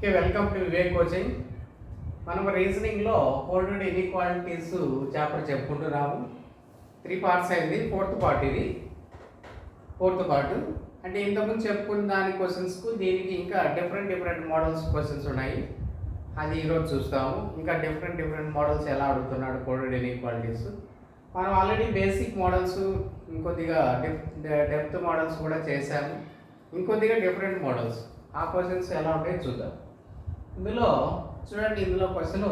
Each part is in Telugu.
Okay, welcome to Vivek coaching. మనం రీజనింగ్లో కోర్డెడ్ ఇన్ఈక్వాలిటీస్ చాప్టర్ చెప్పుకుంటున్నాము. 3 పార్ట్స్ అయింది, ఫోర్త్ పార్ట్ ఇది. ఫోర్త్ పార్ట్ అంటే ఇంతకుముందు చెప్పుకున్న దాని క్వశ్చన్స్కు దీనికి ఇంకా డిఫరెంట్ మోడల్స్ క్వశ్చన్స్ ఉన్నాయి. అది ఈరోజు చూస్తాము. ఇంకా డిఫరెంట్ మోడల్స్ ఎలా అడుగుతున్నాడు కోర్డెడ్ ఇన్ఈక్వాలిటీస్. మనం ఆల్రెడీ బేసిక్ మోడల్స్, ఇంకొద్దిగా డెప్త్ మోడల్స్ కూడా చేశాము. ఇంకొద్దిగా డిఫరెంట్ మోడల్స్, ఆ క్వశ్చన్స్ ఎలా ఉంటాయో చూద్దాం. ఇందులో చూడండి, ఇందులో question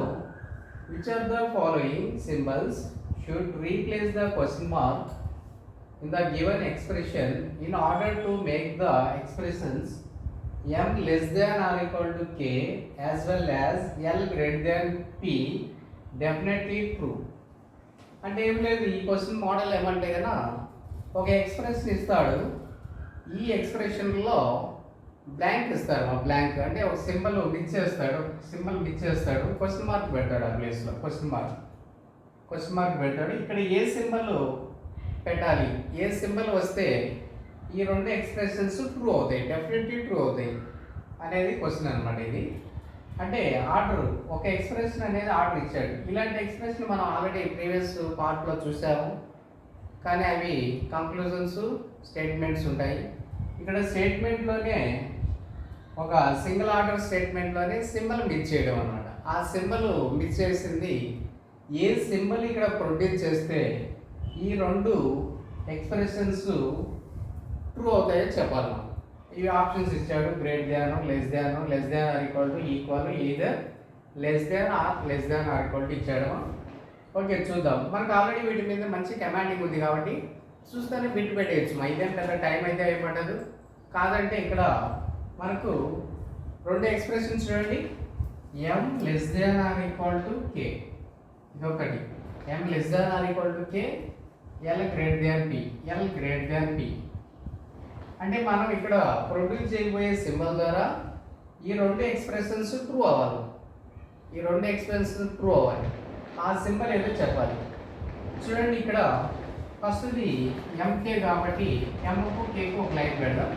which are the following symbols should replace the question mark in the given expression in order to make the expressions m less than or equal to k as well as l greater than p definitely true. అంటే ఏం లేదు, ఈ క్వశ్చన్ మోడల్ ఏమంటే కదా, ఒక ఎక్స్ప్రెషన్ ఇస్తాడు. ఈ ఎక్స్ప్రెషన్లో బ్లాంక్ ఇస్తాడు. ఆ బ్లాంక్ అంటే ఒక సింబల్ మిస్ చేస్తాడు, క్వశ్చన్ మార్క్ పెడతాడు. ఆ ప్లేస్లో క్వశ్చన్ మార్క్ పెడతాడు. ఇక్కడ ఏ సింబల్ పెట్టాలి, ఏ సింబల్ వస్తే ఈ రెండు ఎక్స్ప్రెషన్స్ ట్రూ అవుతాయి, డెఫినెట్లీ ట్రూ అవుతాయి అనేది క్వశ్చన్ అనమాట. ఇది అంటే ఆర్డర్, ఒక ఎక్స్ప్రెషన్ అనేది ఆర్డర్ ఇచ్చాడు. ఇలాంటి ఎక్స్ప్రెషన్ మనం ఆల్రెడీ ప్రీవియస్ పార్ట్లో చూసాము, కానీ అవి కంక్లూజన్స్, స్టేట్మెంట్స్ ఉంటాయి. ఇక్కడ స్టేట్మెంట్లోనే ఒక సింగిల్ ఆర్డర్ స్టేట్మెంట్లోనే సింబల్ మిస్ చేయడం అనమాట. ఆ సింబల్ మిస్ చేసింది ఏ సింబల్ ఇక్కడ ప్రొడ్యూస్ చేస్తే ఈ రెండు ఎక్స్ప్రెషన్స్ ట్రూ అవుతాయో చెప్పాలి మనం. ఇవి ఆప్షన్స్ ఇచ్చాడు: great than, less than or equal to, equal, either, less than or equal to ఇచ్చాడు. ఓకే, చూద్దాం. మనకు ఆల్రెడీ వీటి మీద మంచి కమాండింగ్ ఉంది కాబట్టి చూస్తేనే బిట్ పెట్టేయచ్చు. ఇదేం పెద్ద టైం అయితే అయిపడ్డదు. కాదంటే ఇక్కడ మనకు రెండు ఎక్స్ప్రెషన్స్ చూడండి, m less than or equal to k, ఇదొకటి. m less than or equal to k, l greater than p. అంటే మనం ఇక్కడ ప్రొడ్యూస్ చేయబోయే సింబల్ ద్వారా ఈ రెండు ఎక్స్ప్రెషన్స్ ట్రూ అవ్వాలి. ఆ సింబల్ ఏదో చెప్పాలి. చూడండి, ఇక్కడ ఫస్ట్ది mk కాబట్టి mకు kకు ఒక లైన్ పెడదాం.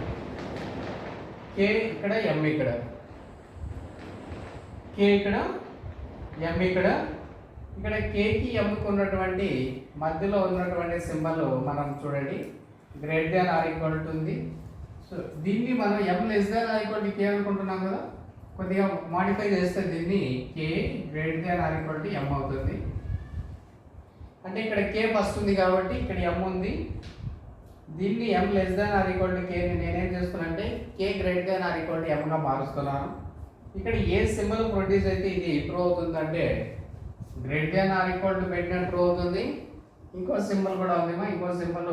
k ఇక్కడ, m ఇక్కడ, k ఇక్కడ, m ఇక్కడ. ఇక్కడ kకి mకు ఉన్నటువంటి మధ్యలో ఉన్నటువంటి సింబల్ మనం చూడండి greater than or equal to ఉంది. సో దీన్ని మనం m less than or equal to k అనుకుంటున్నాం కదా, కొద్దిగా మాడిఫై చేస్తే దీన్ని k greater than or equal to m అవుతుంది. అంటే ఇక్కడ k ఫస్ట్ ఉంది కాబట్టి ఇక్కడ m ఉంది. దీన్ని m less than or equal to k ని నేనేం చేస్తున్నానంటే k greater than or equal to m గా మారుస్తున్నాను. ఇక్కడ ఏ సింబల్ ప్రొడ్యూస్ అయితే ఇది ట్రూ అవుతుందంటే greater than or equal to పెట్టిన ట్రూ అవుతుంది. ఇంకో సింబల్ కూడా ఉందేమో, ఇంకో సింబల్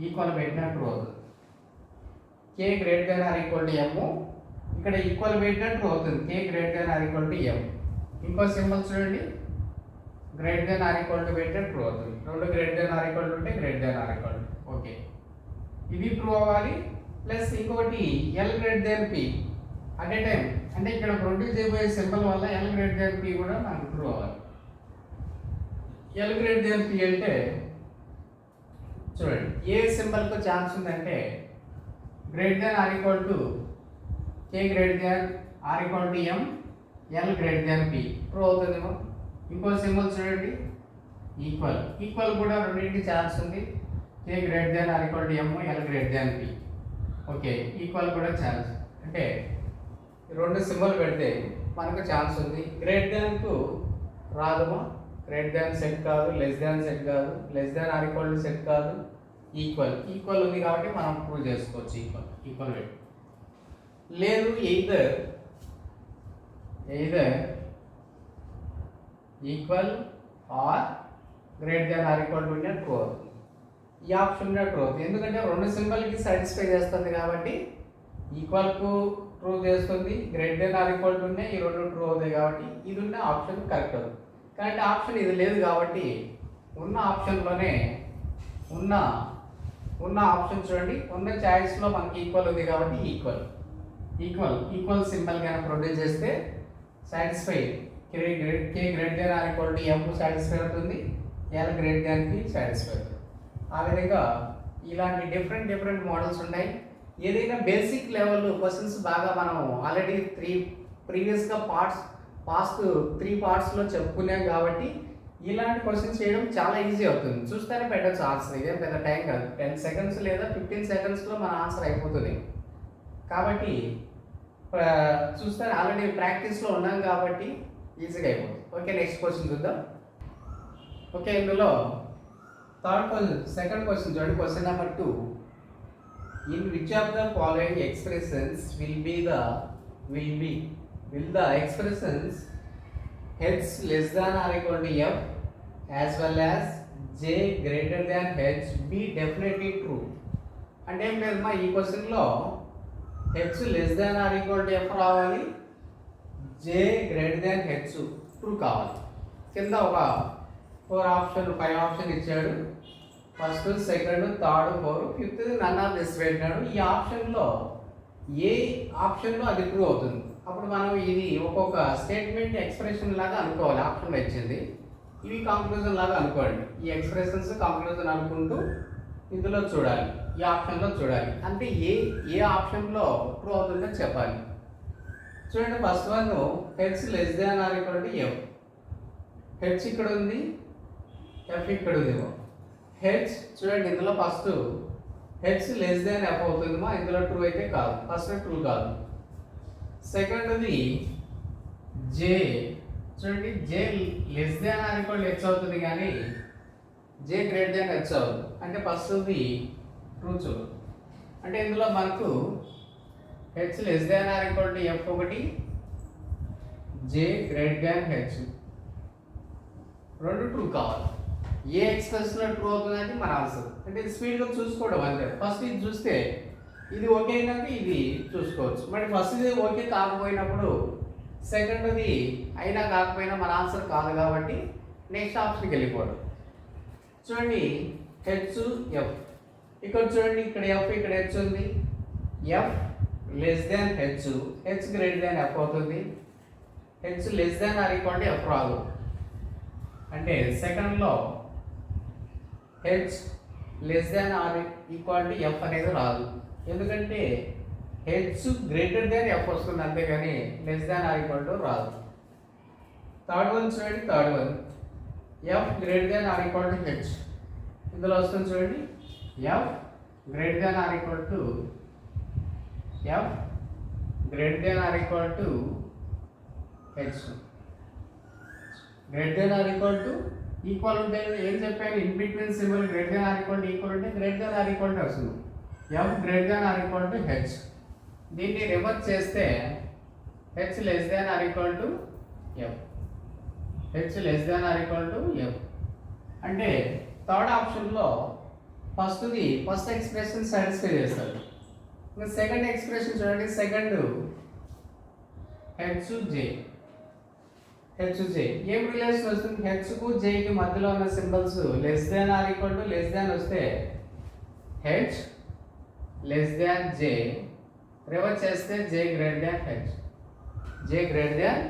ఈక్వల్ పెట్టిన ట్రూ అవుతుంది. k greater than or equal to m, ఇక్కడ ఈక్వల్ పెట్టిన ట్రూ అవుతుంది. k greater than or equal to m. ఇంకో సింబల్ చూడండి, greater than or equal to పెట్టిన ట్రూ అవుతుంది. రెండు greater than or equal to ఉంటే greater than or equal to. Okay, ఇది ట్రూ అవ్వాలి. ప్లస్ ఇంకొకటి l greater than p at a time, అంటే ఇక్కడ ప్రొడ్యూస్ చేయబోయే సింబల్ వల్ల l గ్రేటర్ దాన్ p కూడా మనకు ట్రూ అవ్వాలి. l గ్రేటర్ దాన్ p అంటే చూడండి, ఏ సింబల్కు ఛాన్స్ ఉందంటే greater than or equal to k greater than or equal to m, l greater than p true అవుతుందేమో. ఇంకో సింబల్ చూడండి, ఈక్వల్ కూడా రెండింటి ఛాన్స్ ఉంది. k greater than or equal to m, l greater than p. Okay, equal కూడా ఛాన్స్, అంటే రెండు సింబల్ పెడితే మనకు ఛాన్స్ ఉంది. గ్రేటర్ దాన్కు రాదమ్మా, గ్రేటర్ దాన్ సెట్ కాదు, లెస్ దాన్ సెట్ కాదు, less than or equal to set కాదు, ఈక్వల్ ఉంది కాబట్టి మనం ప్రూవ్ చేసుకోవచ్చు. ఈక్వల్ పెట్టి లేదు, either equal or greater than or equal to ఉంటే ట్రూ అవుతుంది. ఈ ఆప్షన్ కూడా ట్రూ అవుతుంది, ఎందుకంటే రెండు సింబల్కి సాటిస్ఫై చేస్తుంది కాబట్టి ఈక్వల్కు ట్రూ చేస్తుంది. Greater than or equal to ఉంటే ఈ రెండు ట్రూ అవుతాయి కాబట్టి ఇది ఉన్న ఆప్షన్ కరెక్ట్ అవుతుంది. కానీ ఆప్షన్ ఇది లేదు కాబట్టి ఉన్న ఆప్షన్లోనే ఉన్న ఆప్షన్ చూడండి, ఉన్న చాయిస్లో మనకి ఈక్వల్ ఉంది కాబట్టి ఈక్వల్ సింబల్ కనుక ప్రొడ్యూస్ చేస్తే satisfy, k greater than or equal to m satisfy అవుతుంది, l greater than p satisfy అవుతుంది. ఆ విధంగా ఇలాంటి డిఫరెంట్ మోడల్స్ ఉన్నాయి. ఏదైనా బేసిక్ లెవెల్ క్వశ్చన్స్ బాగా మనం ఆల్రెడీ ప్రీవియస్గా పాస్ట్ 3 పార్ట్స్లో చెప్పుకున్నాం కాబట్టి ఇలాంటి క్వశ్చన్స్ చేయడం చాలా ఈజీ అవుతుంది. చూస్తేనే పెట్టచ్చు ఆన్సర్. ఇదేం పెద్ద టైం కాదు, 10 సెకండ్స్ లేదా 15 సెకండ్స్లో మన ఆన్సర్ అయిపోతుంది. కాబట్టి చూస్తే ఆల్రెడీ ప్రాక్టీస్లో ఉన్నాం కాబట్టి ఈజీగా అయిపోతుంది. ఓకే, నెక్స్ట్ క్వశ్చన్ చూద్దాం. ఓకే, ఇందులో సెకండ్ క్వశ్చన్ చూడండి. Question number 2. In which of the following expressions will the expressions h less than or equal to f as well as j greater than h be definitely true? అంటే ఏం లేదమ్మా, ఈ క్వశ్చన్లో h less than or equal to f రావాలి, j greater than h true కావాలి. కింద ఒక 5 ఆప్షన్ ఇచ్చాడు. First, second, third, 4, fifth none of this పెట్టినాడు. ఈ ఆప్షన్లో ఏ ఆప్షన్లో అది ట్రూ అవుతుంది. అప్పుడు మనం ఇది ఒక్కొక్క స్టేట్మెంట్ ఎక్స్ప్రెషన్ లాగా అనుకోవాలి. ఆప్షన్లో ఇచ్చింది, ఇవి కంక్లూజన్ లాగా అనుకోండి. ఈ ఎక్స్ప్రెషన్స్ కంక్లూజన్ అనుకుంటూ ఇందులో చూడాలి, ఈ ఆప్షన్లో చూడాలి. అంటే ఏ ఆప్షన్లో ట్రూ అవుతుందో చెప్పాలి. చూడండి, first one H less than or equal to F. H ఇక్కడ ఉంది, ఎఫ్ ఇక్కడ ఉంది. హెచ్ చూడండి, ఇందులో first H less than F అవుతుందమ్మా, ఇందులో ట్రూ అయితే కాదు, ఫస్ట్ ట్రూ కాదు. సెకండ్ది జే, చూడండి J less than or equal H అవుతుంది కానీ జే గ్రేటర్ దాన్ హెచ్ అవుతుంది. అంటే ఫస్ట్ది ట్రూ చూడు. అంటే ఇందులో మనకు H less than or equal to F ఒకటి, జే గ్రేటర్ దాన్ హెచ్ రెండు ట్రూ కావాలి. ఏ ఎక్స్ప్రెషన్లో ట్రూ అవుతుందంటే మన ఆన్సర్. అంటే ఇది స్పీడ్గా చూసుకోవడం అంతే. ఫస్ట్ ఇది చూస్తే ఇది ఓకే అయినాక ఇది చూసుకోవచ్చు. మరి ఫస్ట్ ఇది ఓకే కాకపోయినప్పుడు సెకండ్ది అయినా కాకపోయినా మన ఆన్సర్ కాదు కాబట్టి నెక్స్ట్ ఆప్షన్కి వెళ్ళిపోవడం. చూడండి హెచ్ ఎఫ్, ఇక్కడ చూడండి ఇక్కడ ఎఫ్ ఇక్కడ హెచ్ ఉంది. F less than H, H greater than F అవుతుంది. H less than or equal to F రాదు. అంటే సెకండ్లో H less than or equal to F అనేది రాదు. ఎందుకంటే హెచ్ గ్రేటర్ దాన్ ఎఫ్ వస్తుంది అంతేగాని less than or equal to రాదు. థర్డ్ వన్ చూడండి, third one F greater than or equal to H. ఇందులో వస్తుంది చూడండి, F greater than or equal to F greater than or equal to H. Greater than or equal to equal ఉంటే ఏం చెప్పాను, in between symbol greater than or equal to equal ఉంటే greater than or equal to వస్తుంది. F greater than or equal to H. దీన్ని రివర్స్ చేస్తే H less than or equal to F, H less than or equal to F. అంటే థర్డ్ ఆప్షన్లో ఫస్ట్ ఎక్స్ప్రెషన్ సాటిస్ఫై చేస్తారు. ఇంకా సెకండ్ ఎక్స్ప్రెషన్ చూడండి, second H J. H J ఏం రిలేషన్ వస్తుంది, హెచ్కు జేకి మధ్యలో ఉన్న symbols less than or equal to less దాన్ వస్తే హెచ్ లెస్ దాన్ జే, రివర్స్ చేస్తే జే గ్రేటర్ దాన్ హెచ్, జే గ్రేటర్ దాన్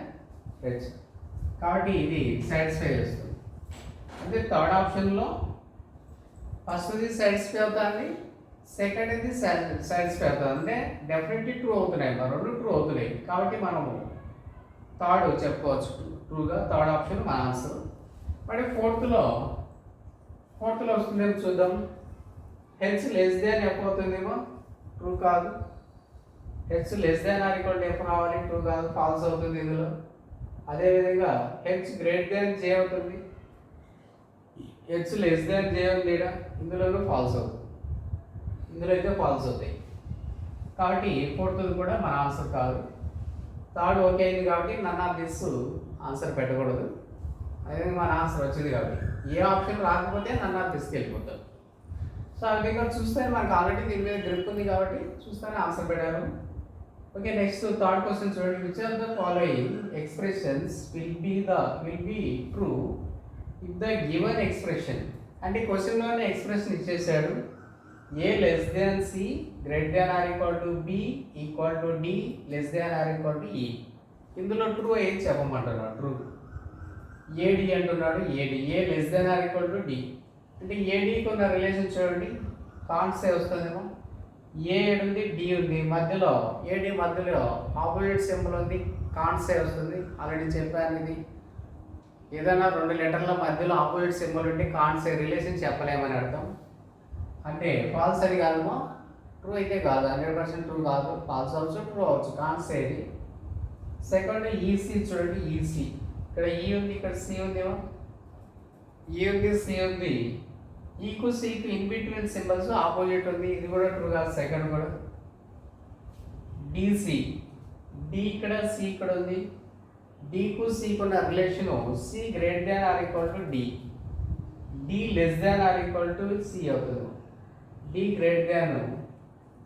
హెచ్. కాబట్టి ఇది సాటిస్ఫై చేస్తుంది. అంటే థర్డ్ ఆప్షన్లో ఫస్ట్ది సాటిస్ఫై అవుతుంది, సెకండ్ది సాటిస్ఫై అవుతుంది. అంటే డెఫినెట్లీ ట్రూ అవుతున్నాయి, రెండు ట్రూ అవుతున్నాయి. కాబట్టి మనము థర్డ్ చెప్పుకోవచ్చు ట్రూగా. థర్డ్ ఆప్షన్ మన ఆన్సర్. మరి ఫోర్త్లో వస్తుందేమో చూద్దాం. హెచ్ లెస్ దాన్ ఎఫ్ అవుతుందేమో, ట్రూ కాదు. H less than or equal to F రావాలి, ట్రూ కాదు, ఫాల్స్ అవుతుంది ఇందులో. అదేవిధంగా హెచ్ గ్రేటర్ దాన్ జే అవుతుంది, హెచ్ లెస్ దాన్ జే ఉంది ఇక్కడ, ఇందులోనూ ఫాల్స్ అవుతుంది. ఇందులో అయితే ఫాల్స్ అవుతాయి. కాబట్టి ఫోర్త్ది కూడా మన ఆన్సర్ కాదు. థర్డ్ ఓకే అయింది కాబట్టి నన్ ఆఫ్ దిస్ ఆన్సర్ పెట్టకూడదు. అదే మన ఆన్సర్ వచ్చింది కాబట్టి ఏ ఆప్షన్ రాకపోతే నన్ ఆఫ్ దిస్కి వెళ్ళిపోతాం. సో అది ఇక్కడ చూస్తే మనకు ఆల్రెడీ దీని మీద గ్రిప్ ఉంది కాబట్టి చూస్తేనే ఆన్సర్ పెట్టారు. ఓకే, నెక్స్ట్ థర్డ్ క్వశ్చన్ చూడండి. Which are the following expressions will be true if the given expression. అంటే క్వశ్చన్లోనే ఎక్స్ప్రెషన్ ఇచ్చేసాడు. A less than C greater than or equal to B equal to D less than or equal to E. ఇందులో ట్రూ ఏం చెప్పమంటున్నాడు, ట్రూ. ఏడి అంటున్నాడు, AD A less than or equal to D. అంటే ఏడీకి ఉన్న రిలేషన్ చూడండి, కాన్సే వస్తుందేమో. ఏ ఉంది, డి ఉంది, మధ్యలో ఏడి మధ్యలో ఆపోజిట్ సింబల్ ఉంది, కాన్సే వస్తుంది. ఆల్రెడీ చెప్పాను. ఇది ఏదైనా రెండు లెటర్ల మధ్యలో ఆపోజిట్ సింబల్ ఉంటే కాన్సే రిలేషన్ చెప్పలేమని అర్థం. అంటే ఫాల్స్ అని కాదు, ట్రూ అయితే కాదు, 100% ట్రూ కాదు, ఫాల్స్ అవచ్చు, ట్రూ అవచ్చు, కాన్సే ఇది. సెకండ్ ఈసీ చూడండి. ఈసీ ఇక్కడ ఈ ఉంది, ఇక్కడ సి ఉందేమో, ఈ ఉంది, సి ఉంది. ఈకు సికు ఇన్ బిట్వీన్ సింబల్స్ ఆపోజిట్ ఉంది, ఇది కూడా ట్రూ కాదు. సెకండ్ కూడా. డిసి, డి ఇక్కడ, సి ఇక్కడ ఉంది. డికు సికు ఉన్న relation c greater than or equal to d, d less than or equal to c అవుతుంది. డి గ్రేటర్ దాన్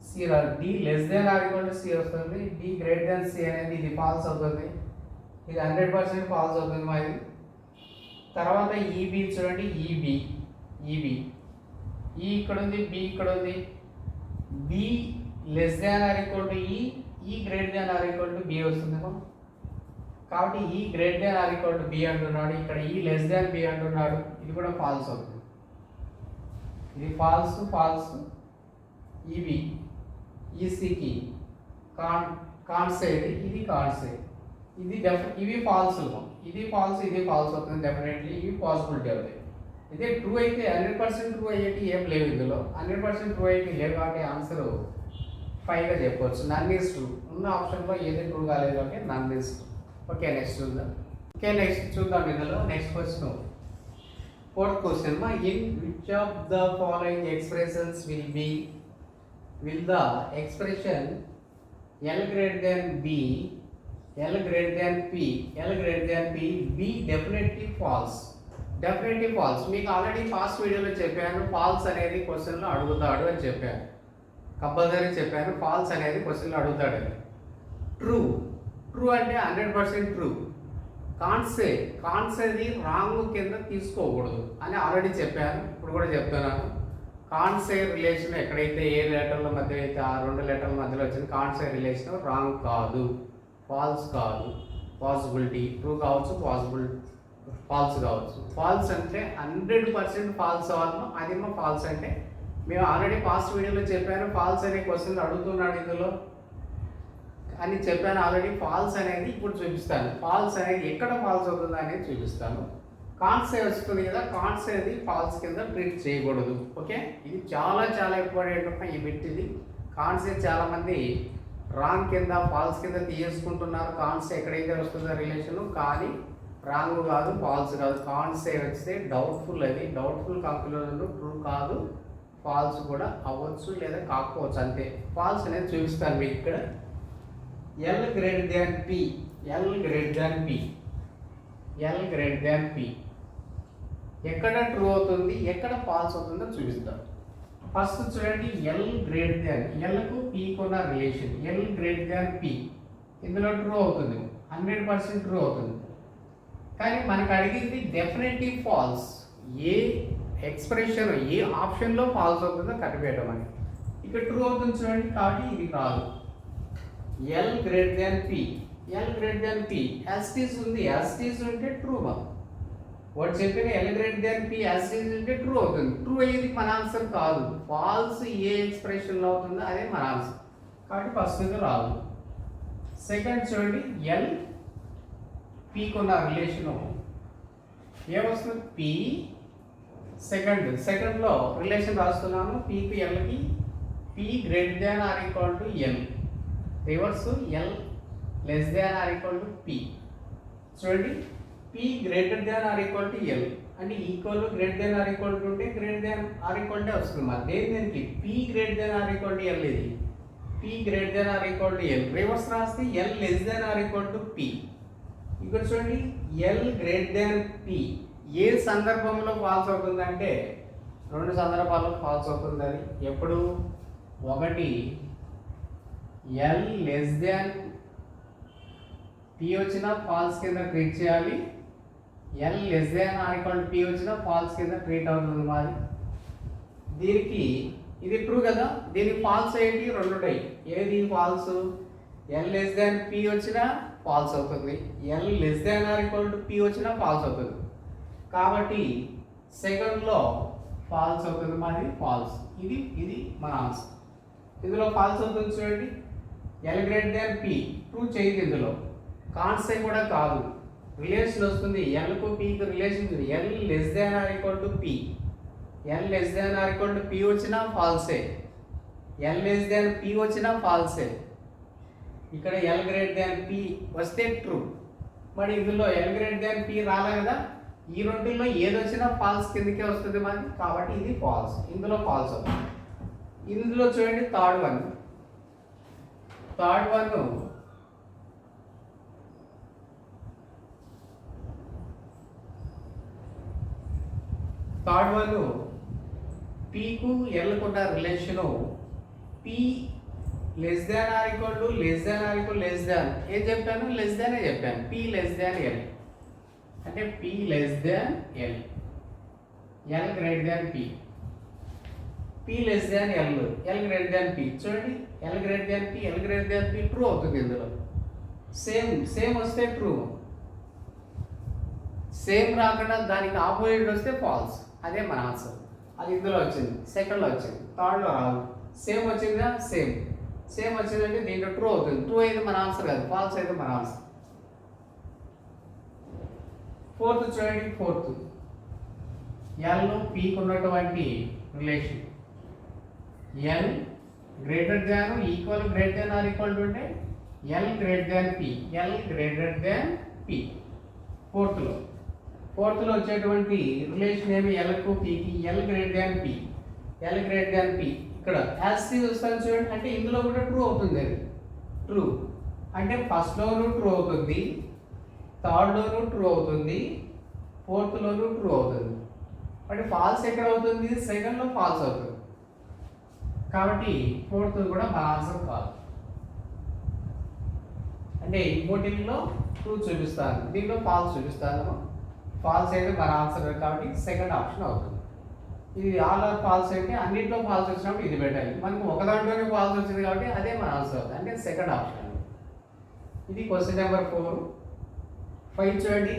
సి రాదు, d less than or equal to c వస్తుంది. డి గ్రేటర్ దాన్ సి అనేది ఇది ఫాల్స్ అవుతుంది, ఇది 100% ఫాల్స్ అవుతుంది మాది. తర్వాత ఈబి చూడండి. ఈబి, ఈబి, ఈ ఇక్కడ ఉంది, బి ఇక్కడ ఉంది. B less than or equal to E greater than or equal to B వస్తుందేమో. కాబట్టి E greater than or equal to B అంటున్నాడు, ఇక్కడ ఈ లెస్ దాన్ బి అంటున్నాడు, ఇది కూడా ఫాల్స్ అవుతుంది. ఇది ఫాల్స్, ఫాల్స్. ఈబి ఈసీకి కాన్సే, ఇది కాన్సే, ఇది ఇవి ఫాల్స్, ఇది ఫాల్స్, ఇది ఫాల్స్ అవుతుంది డెఫినెట్లీ. ఇవి పాసిబిలిటీ అవుతాయి. ఇదే ట్రూ అయితే 100% ట్రూ అయ్యేటి ఏం లేవు ఇందులో. 100% ట్రూ అయ్యేటి లేవు కాబట్టి ఆన్సర్ 5గా చెప్పవచ్చు. నన్ ఈస్ ట్రూ ఉన్న ఆప్షన్లో ఏది ట్రూ కాలేదు అంటే నన్ ఈస్ ట్రూ. ఓకే, నెక్స్ట్ చూద్దాం. నెక్స్ట్ చూద్దాం. ఇందులో next question, fourth question. In which of the following expressions will the expression L greater than B, L greater than P, L greater than P be definitely false? Definitely false. మీకు ఆల్రెడీ ఫాస్ట్ వీడియోలో చెప్పాను, ఫాల్స్ అనేది క్వశ్చన్లో అడుగుతాడు అని చెప్పాను, కంపల్సరీ చెప్పాను. ఫాల్స్ అనేది క్వశ్చన్లో అడుగుతాడని. ట్రూ, ట్రూ అంటే 100% ట్రూ. కాన్సేది రాంగ్ కింద తీసుకోకూడదు అని ఆల్రెడీ చెప్పాను, ఇప్పుడు కూడా చెప్తున్నాను. కాన్సే రిలేషన్ ఎక్కడైతే ఏ లెటర్ల మధ్య అయితే ఆ రెండు లెటర్ల మధ్యలో వచ్చింది, కాన్సే రిలేషన్ రాంగ్ కాదు, ఫాల్స్ కాదు. పాసిబిలిటీ ట్రూ కావచ్చు, ఫాల్స్ కావచ్చు. ఫాల్స్ అంటే 100% ఫాల్స్ అవ్వాలి, అదేమో ఫాల్స్ అంటే మేము ఆల్రెడీ పాస్ట్ వీడియోలో చెప్పాను. ఫాల్స్ అనే క్వశ్చన్ అడుగుతున్నాడు ఇందులో అని చెప్పాను ఆల్రెడీ. ఫాల్స్ అనేది ఇప్పుడు చూపిస్తాను. ఫాల్స్ అనేది ఎక్కడ ఫాల్స్ అవుతుందో అనేది చూపిస్తాను. కాన్సే వస్తుంది కదా, కాన్సే అది ఫాల్స్ కింద ట్రీట్ చేయకూడదు. ఓకే, ఇది చాలా చాలా ఇంపార్టెంట్ ఈ బిట్. ఇది కాన్సే చాలామంది రాంగ్ కింద, ఫాల్స్ కింద తీసుకుంటున్నారు. కాన్సే ఎక్కడైతే వస్తుందో రిలేషన్, కానీ రాంగ్ కాదు, ఫాల్స్ కాదు. కాన్సే వస్తే డౌట్ఫుల్, అది డౌట్ఫుల్ కంక్లూజన్, ట్రూ కాదు, ఫాల్స్ కూడా అవ్వచ్చు లేదా కాకపోవచ్చు, అంతే. ఫాల్స్ అనేది చూపిస్తాను మీకు ఇక్కడ. L greater than P, L greater than P, L greater than P ఎక్కడ ట్రూ అవుతుంది, ఎక్కడ ఫాల్స్ అవుతుందో చూపిస్తాం. ఫస్ట్ చూడండి. ఎల్ గ్రేటర్ దాన్, ఎల్కు పీకు ఉన్న relation L greater than P, ఇందులో ట్రూ అవుతుంది, 100% ట్రూ అవుతుంది. కానీ మనకు అడిగింది డెఫినెట్లీ ఫాల్స్. ఏ ఎక్స్ప్రెషన్, ఏ ఆప్షన్లో ఫాల్స్ అవుతుందో కనిపెట్టమని. ఇక్కడ ట్రూ అవుతుంది చూడండి, కాబట్టి ఇది కాదు. L greater than P, L greater than P, as it is ఉంది, యాస్టీస్ ఉంటే ట్రూ. వాడు చెప్పిన L greater than P as it is ఉంటే ట్రూ అవుతుంది. ట్రూ అయ్యేది మన ఆన్సర్ కాదు, ఫాల్స్ ఏ ఎక్స్ప్రెషన్లో అవుతుందో అదే మన ఆన్సర్, కాబట్టి ఫస్ట్ రాదు. సెకండ్ చూడండి. ఎల్ పీకున్న రిలేషను ఏమొస్తుంది, పి. సెకండ్లో రిలేషన్ రాస్తున్నాను. పీకు ఎల్కి P greater than or equal to L, reverse L less than or equal to P. చూడండి, P greater than or equal to L అంటే equal greater than or equal to ఉంటే greater than or equal to వస్తుంది. మరి దేనికి P greater than or equal to L, ఇది P greater than or equal to L. Reverse రాస్తే L less than or equal to P. ఇక్కడ చూడండి, ఎల్ గ్రేటర్ దాన్ పి ఏ సందర్భంలో ఫాల్స్ అవుతుందంటే రెండు సందర్భాల్లో ఫాల్స్ అవుతుంది. అది ఎప్పుడు, ఒకటి ఎల్ లెస్ దాన్ పి వచ్చిన ఫాల్స్ కింద ట్రీట్ చేయాలి, L less than or equal to P వచ్చిన ఫాల్స్ కింద ట్రీట్ అవుతుంది మాది. దీనికి ఇది ట్రూ కదా, దీనికి ఫాల్స్ ఏంటి, రెండు ఉంటాయి. ఏది false, l less than P వచ్చినా ఫాల్స్ అవుతుంది, l less than or equal to P వచ్చినా ఫాల్స్ అవుతుంది. కాబట్టి సెకండ్లో ఫాల్స్ అవుతుంది మాది, ఫాల్స్. ఇది మన ఆన్సర్. ఇందులో ఫాల్స్ అవుతుంది చూడండి. L greater than P true చేయదు ఇందులో, కాన్సే కూడా కాదు, రిలేషన్ వస్తుంది. ఎల్కు పీకి relation L less than or equal to P. L less than or equal to P వచ్చినా ఫాల్సే, ఎల్ లెస్ దాన్ పి వచ్చినా ఫాల్సే. ఇక్కడ ఎల్ గ్రేట్ దాన్ పి వస్తే ట్రూ. మరి ఇందులో ఎల్ గ్రేట్ దాన్ పి రాలే కదా, ఈ రెండులో ఏది వచ్చినా ఫాల్స్ కిందకే వస్తుంది మనకి, కాబట్టి ఇది ఫాల్స్. ఇందులో ఫాల్స్ అవుతుంది. ఇందులో చూడండి థర్డ్ వన్ పీకు ఎల్కు ఉన్న relation P less than or equal to less than ఏం చెప్పాను, లెస్ దానే చెప్పాను. పి లెస్ దాన్ ఎల్ అంటే P less than L, L greater than P. P less than L, L greater than P. చూడండి L greater than P true అవుతుంది. ఇందులో సేమ్ వస్తే ట్రూ, సేమ్ రాకుండా దానికి ఆపోజిట్ వస్తే ఫాల్స్. అదే మన ఆన్సర్. అది ఇందులో వచ్చింది, సెకండ్లో వచ్చింది, థర్డ్లో రాదు. సేమ్ వచ్చిందా, సేమ్ వచ్చిందంటే దీంట్లో ట్రూ అవుతుంది. ట్రూ అయితే మన ఆన్సర్ కాదు, ఫాల్స్ అయితే మన ఆన్సర్. ఫోర్త్ చూడండి, ఎల్ పీకి ఉన్నటువంటి relation L greater than equal greater than or equal to అంటే ఎల్ గ్రేటర్ దాన్ పి. ఫోర్త్లో వచ్చేటువంటి రిలేషన్ ఏమి, ఎల్కు పీకి ఎల్ గ్రేటర్ దాన్ పి. ఇక్కడ యాజ్ సి వస్తాను చూడండి, అంటే ఇందులో కూడా ట్రూ అవుతుంది. అది ట్రూ అంటే ఫస్ట్లోనూ ట్రూ అవుతుంది, థర్డ్లోనూ ట్రూ అవుతుంది, ఫోర్త్లోనూ ట్రూ అవుతుంది. అంటే ఫాల్స్ ఎక్కడ అవుతుంది, సెకండ్లో ఫాల్స్ అవుతుంది. కాబట్టి ఫోర్త్ కూడా మన ఆన్సర్ కాదు. అంటే ఇంకోటిలో ట్రూ చూపిస్తాను, దీంట్లో ఫాల్స్ చూపిస్తాను. ఫాల్స్ అయితే మన ఆన్సర్ కాబట్టి సెకండ్ ఆప్షన్ అవుతుంది. ఇది ఆల్ ఆర్ ఫాల్స్ అయితే అన్నింటిలో ఫాల్స్ వచ్చినప్పుడు ఇది పెట్టాలి. మనకు ఒక దాంట్లోనే ఫాల్స్ వచ్చింది కాబట్టి అదే మన ఆన్సర్ అవుతుంది, అంటే సెకండ్ ఆప్షన్. ఇది క్వశ్చన్ నెంబర్ 4. 5 చూడండి.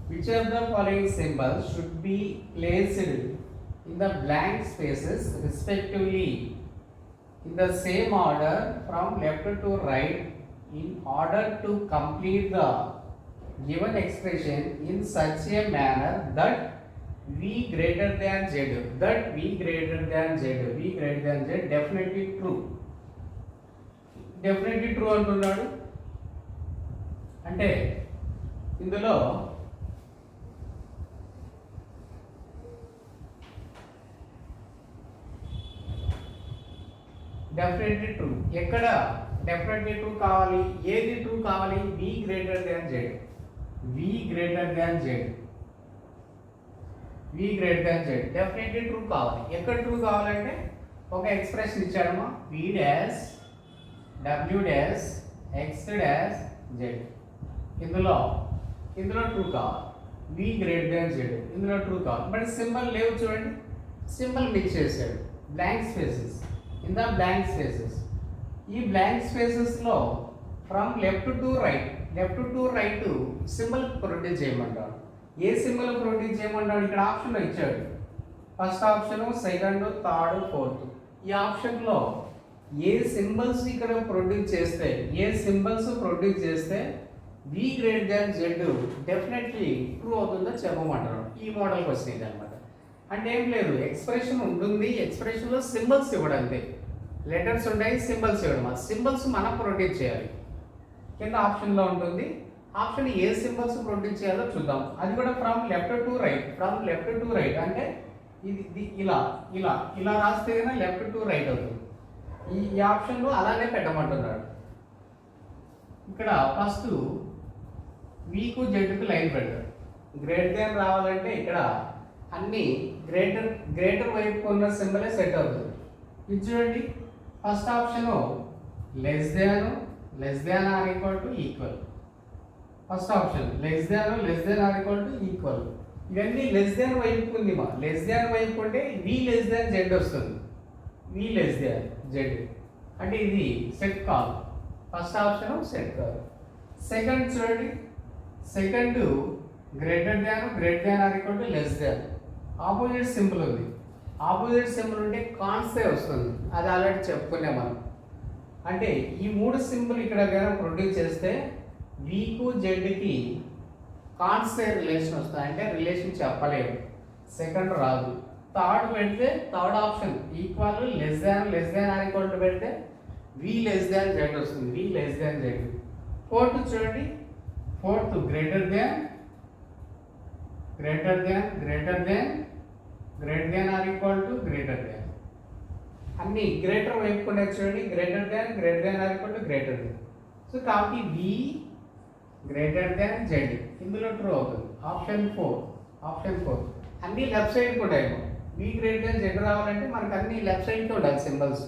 Which of the following symbols should be placed in the blank spaces respectively in the same order from left to right in order to complete the given expression in such a manner that v greater than z, definitely true అంటున్నాడు. అంటే ఇందులో డెఫినెట్లీ ట్రూ. ఎక్కడ డెఫినెట్లీ ట్రూ కావాలి, ఏది ట్రూ కావాలి, v greater than z. Definitely true కావాలి. ఎక్కడ ట్రూ కావాలంటే ఒక ఎక్స్ప్రెషన్ ఇచ్చాడమ్మా, v dash w dash x dash z. ఇందులో ట్రూ కావాలి, v గ్రేటర్ దాన్ z. ఇందులో ట్రూ కావాలి. బట్ సింబల్ లేవు చూడండి, సింబల్ మిక్స్ చేశాడు. Blank spaces, in the blank spaces. ఈ బ్లాంక్ స్పేసెస్లో from left to right symbol produce చేయమంటాడు. ఏ సింబల్ ప్రొడ్యూస్ చేయమంటాడు, ఇక్కడ ఆప్షన్లో ఇచ్చాడు. First option, second, third, fourth. ఈ ఆప్షన్లో ఏ సింబల్స్ ఇక్కడ ప్రొడ్యూస్ చేస్తే v greater than z definitely true అవుతుందో చెప్పమంటారు. ఈ మోడల్ క్వశ్చన్ ఇది అనమాట. అంటే ఏం లేదు, ఎక్స్ప్రెషన్ ఉంటుంది, ఎక్స్ప్రెషన్లో సింబల్స్ ఇవ్వడం అంతే. లెటర్స్ ఉంటాయి, సింబల్స్ ఇవ్వడం. ఆ సింబల్స్ మనం ప్రొడ్యూస్ చేయాలి. కింద ఆప్షన్లో ఉంటుంది. ఆప్షన్ ఏ సింబల్స్ ప్రొడ్యూస్ చేయాలో చూద్దాం. అది కూడా ఫ్రమ్ లెఫ్ట్ టు రైట్ అంటే ఇది ఇలా రాస్తే కన్నా లెఫ్ట్ టు రైట్ అవుతుంది. ఈ ఆప్షన్లో అలానే పెట్టమంటున్నాడు. ఇక్కడ ఫస్ట్ వీకు జెడ్కు లైన్ పెడతాడు. గ్రేటర్ దాన్ రావాలంటే ఇక్కడ అన్ని గ్రేటర్ వైపు ఉన్న సింబలే సెట్ అవుతుంది. ఇది చూడండి, first option less than or equal to equal. First option less than or equal to equal. ఇవన్నీ లెస్ దాన్ వైపు ఉంది. లెస్ దాన్ వైపు ఉంటే వి లెస్ దాన్ జెడ్ వస్తుంది. వి లెస్ దాన్ జెడ్ అంటే ఇది సెట్ కాదు. ఫస్ట్ ఆప్షన్ సెట్ కాదు. సెకండ్ చూడండి, second greater than or equal to less than. Opposite symbol ఉంది. ఆపోజిట్ సింబల్ ఉంటే కాన్సే వస్తుంది. అది ఆల్రెడీ చెప్పుకునే మనం. అంటే ఈ మూడు సింబల్ ఇక్కడ కనుక ప్రొడ్యూస్ చేస్తే వీకు జెడ్కి కాన్స్టెంట్ రిలేషన్ వస్తుంది, అంటే రిలేషన్ చెప్పలేము. సెకండ్ రాదు. థర్డ్ పెడితే third option equal less than or equal to పెడితే వి లెస్ దాన్ జెడ్ వస్తుంది, వి లెస్ దాన్ జెడ్. ఫోర్త్ చూడండి, fourth greater than or equal to greater దాన్. అన్ని గ్రేటర్ వైపుకుండా చూడండి, greater than or equal to greater than. So కాబట్టి వి గ్రేటర్ దాన్ జెడ్ ఇందులో ట్రూ అవుతుంది. ఆప్షన్ ఫోర్ అన్ని లెఫ్ట్ సైడ్కి ఉంటాయి. వి గ్రేటర్ దాన్ జెడ్ రావాలంటే మనకు అన్ని లెఫ్ట్ సైడ్కి ఉండాలి సింబల్స్.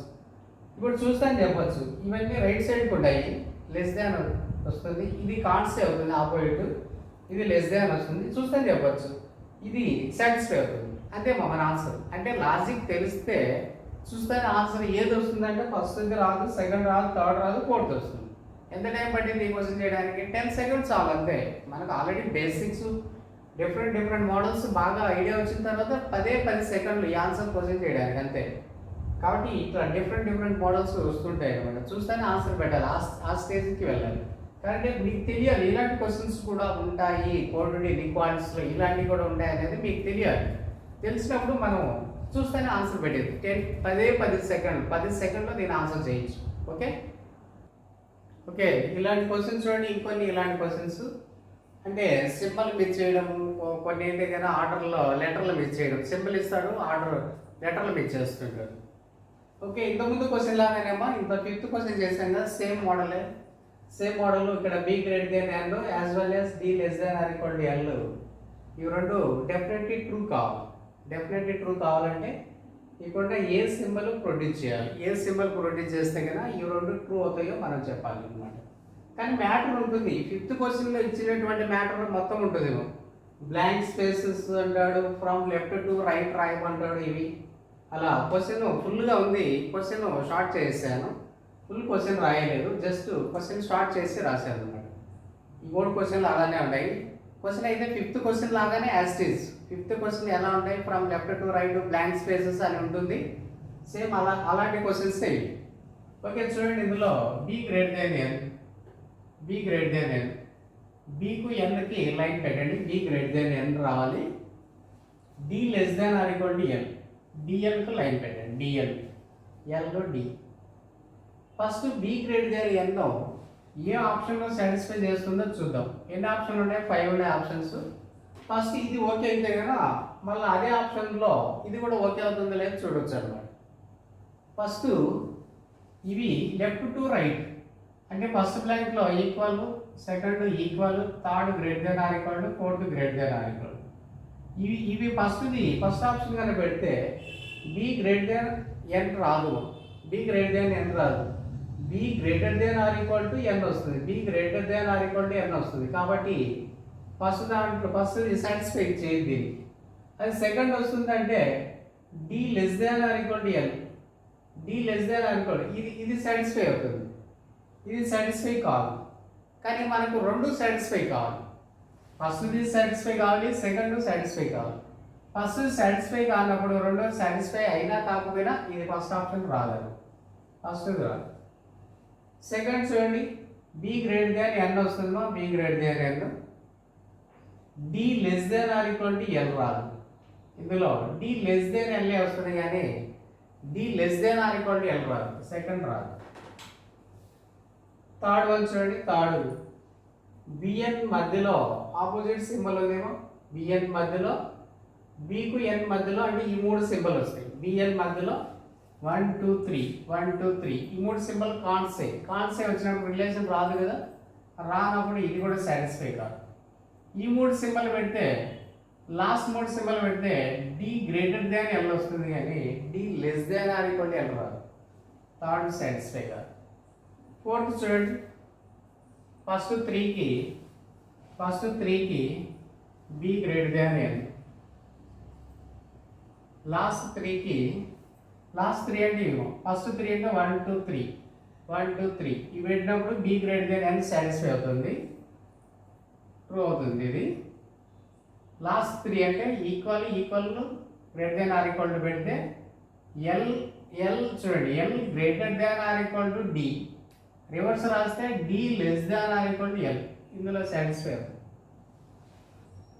ఇప్పుడు చూస్తాను చెప్పచ్చు, ఇవన్నీ రైట్ సైడ్కి ఉంటాయి, లెస్ దాన్ వస్తుంది, ఇది కాన్స్టెంట్ అవుతుంది ఆపోజిట్, ఇది లెస్ దాన్ వస్తుంది, చూస్తాను చెప్పచ్చు, ఇది సాటిస్ఫై అవుతుంది. అంతే మన ఆన్సర్. అంటే లాజిక్ తెలిస్తే చూస్తాను ఆన్సర్ ఏది వస్తుందంటే ఫస్ట్ రాదు, సెకండ్ రాదు, థర్డ్ రాదు, ఫోర్త్ వస్తుంది. ఎంత టైం పట్టింది ఈ క్వశ్చన్ చేయడానికి? 10 seconds చాలు అంతే. మనకు ఆల్రెడీ బేసిక్స్ డిఫరెంట్ మోడల్స్ బాగా ఐడియా వచ్చిన తర్వాత 10 సెకండ్లు ఈ ఆన్సర్ క్వశ్చన్ చేయడానికి అంతే. కాబట్టి ఇట్లా డిఫరెంట్ మోడల్స్ వస్తుంటాయి అనమాట. చూస్తేనే ఆన్సర్ పెట్టాలి, ఆ స్టేజ్కి వెళ్ళాలి. కాబట్టి మీకు తెలియాలి ఇలాంటి క్వశ్చన్స్ కూడా ఉంటాయి, కోర్టుడి ఈక్వాలిటీస్లో ఇలాంటివి కూడా ఉంటాయి అనేది మీకు తెలియాలి. తెలిసినప్పుడు మనం చూస్తేనే ఆన్సర్ పెట్టేది. 10 సెకండ్లో దీని ఆన్సర్ చేయొచ్చు. ఓకే ఇలాంటి క్వశ్చన్స్ చూడండి. ఇంకొన్ని ఇలాంటి క్వశ్చన్స్ అంటే సింబల్ మిస్ చేయడం, కొన్ని అయితే కదా ఆర్డర్లో లెటర్లు మిస్ చేయడం. సింబల్ ఇస్తాడు, ఆర్డర్ లెటర్లు మిస్ చేస్తుంటాడు. ఓకే ఇంతకుముందు క్వశ్చన్ లాగానేమో ఇంత ఫిఫ్త్ క్వశ్చన్ చేశాం కదా, సేమ్ మోడల్ ఇక్కడ B greater than L as well as D less than or equal to L. ఇవి రెండు డెఫినెట్లీ ట్రూ కావాలంటే ఇక్కడ ఏ సింబల్ ప్రొడ్యూస్ చేయాలి. ఏ సింబల్ ప్రొడ్యూస్ చేస్తే కనుక ఈ రెండు ట్రూ అవుతాయో మనం చెప్పాలి అనమాట. కానీ మ్యాటర్ ఉంటుంది, ఫిఫ్త్ క్వశ్చన్లో ఇచ్చినటువంటి మ్యాటర్ మొత్తం ఉంటుంది. బ్లాంక్ స్పేసెస్ అంటాడు, ఫ్రమ్ లెఫ్ట్ టు రైట్ రాయమంటాడు. ఇవి అలా క్వశ్చన్ ఫుల్గా ఉంది. క్వశ్చన్ షార్ట్ చేసాను, ఫుల్ క్వశ్చన్ రాయలేదు, జస్ట్ క్వశ్చన్ షార్ట్ చేసి రాశాను అనమాట. ఈ 3 క్వశ్చన్లు అలానే ఉన్నాయి. క్వశ్చన్ అయితే ఫిఫ్త్ క్వశ్చన్ లాగానే as it is. Fifth question ఎలా ఉంటాయి, from left to right blank spaces అని ఉంటుంది. సేమ్ అలాంటి క్వశ్చన్స్ ఇవి. ఓకే చూడండి, ఇందులో బి గ్రేటర్ దెన్ ఎన్, బికు ఎన్కి లైన్ పెట్టండి, బి గ్రేటర్ దెన్ ఎన్ రావాలి. D less than or equal to L, డిఎల్కు లైన్ పెట్టండి, డిఎల్ ఎల్లో D. First B greater than N ఏ ఆప్షన్లో సాటిస్ఫై చేస్తుందో చూద్దాం. ఎన్ని ఆప్షన్లు ఉన్నాయి? 5 ఉన్నాయి ఆప్షన్స్. ఫస్ట్ ఇది ఓకే అయితే కదా మళ్ళీ అదే ఆప్షన్లో ఇది కూడా ఓకే అవుతుందో లేదో చూడొచ్చు అనమాట. ఫస్ట్ ఇవి లెఫ్ట్ టు రైట్ అంటే ఫస్ట్ బ్లాంక్లో equal, second equal, third greater than or equal to, fourth greater than or equal. ఇవి ఫస్ట్ ఆప్షన్ కనుక పెడితే బి గ్రేటర్ దెన్ ఎన్ రాదు, B greater than or equal to N వస్తుంది, B greater than or equal to N వస్తుంది. కాబట్టి ఫస్ట్ సాటిస్ఫై చేయదు దీనికి. అది సెకండ్ వస్తుందంటే D less than or equal to L, ఇది సాటిస్ఫై అవుతుంది, ఇది సాటిస్ఫై కాదు. కానీ మనకు రెండు సాటిస్ఫై కావాలి. ఫస్ట్ది సాటిస్ఫై కావాలి, సెకండ్ సాటిస్ఫై కావాలి. ఫస్ట్ సాటిస్ఫై కానప్పుడు రెండోది సాటిస్ఫై అయినా కాకపోయినా ఇది ఫస్ట్ ఆప్షన్ రాలేదు, ఫస్ట్ది రాదు. సెకండ్ చూడండి, బి గ్రేటర్ దాన్ ఎన్ వస్తుందో, B greater than N, D less than or equal to L రాదు. ఇందులో డి లెస్ దాన్ ఎల్ఏ వస్తుంది కానీ D less than or equal to L రాదు, సెకండ్ రాదు. థర్డ్ వన్ చూడండి, థర్డ్ బిఎన్ మధ్యలో ఆపోజిట్ సింబల్ ఉందేమో, బిఎన్ మధ్యలో బికు ఎన్ మధ్యలో అంటే ఈ 3 సింబల్ వస్తాయి. బిఎన్ మధ్యలో 1 2 3 ఈ 3 సింబల్ కాన్సే వచ్చినప్పుడు రిలేషన్ రాదు కదా, రానప్పుడు ఇది కూడా సాటిస్ఫై కాదు. ఈ 3 సింబల్ పెడితే లాస్ట్ 3 సింబల్ పెడితే డి గ్రేటర్ దాన్ ఎల్ వస్తుంది కానీ D less than or equal to L రాదు, థర్డ్ సాటిస్ఫై కాదు. ఫోర్త్ చూడండి, ఫస్ట్ 3కి B greater than L, last 3 అంటే ఫస్ట్ 3 అంటే 1 2 3 ఇవి పెట్టినప్పుడు B greater than N satisfy అవుతుంది, ట్రూ అవుతుంది ఇది. లాస్ట్ 3 అంటే equal greater than or equal to పెడితే ఎల్ చూడండి, L greater than or equal to D, reverse రాస్తే D less than or equal to L, ఇందులో సాటిస్ఫై అవుతుంది.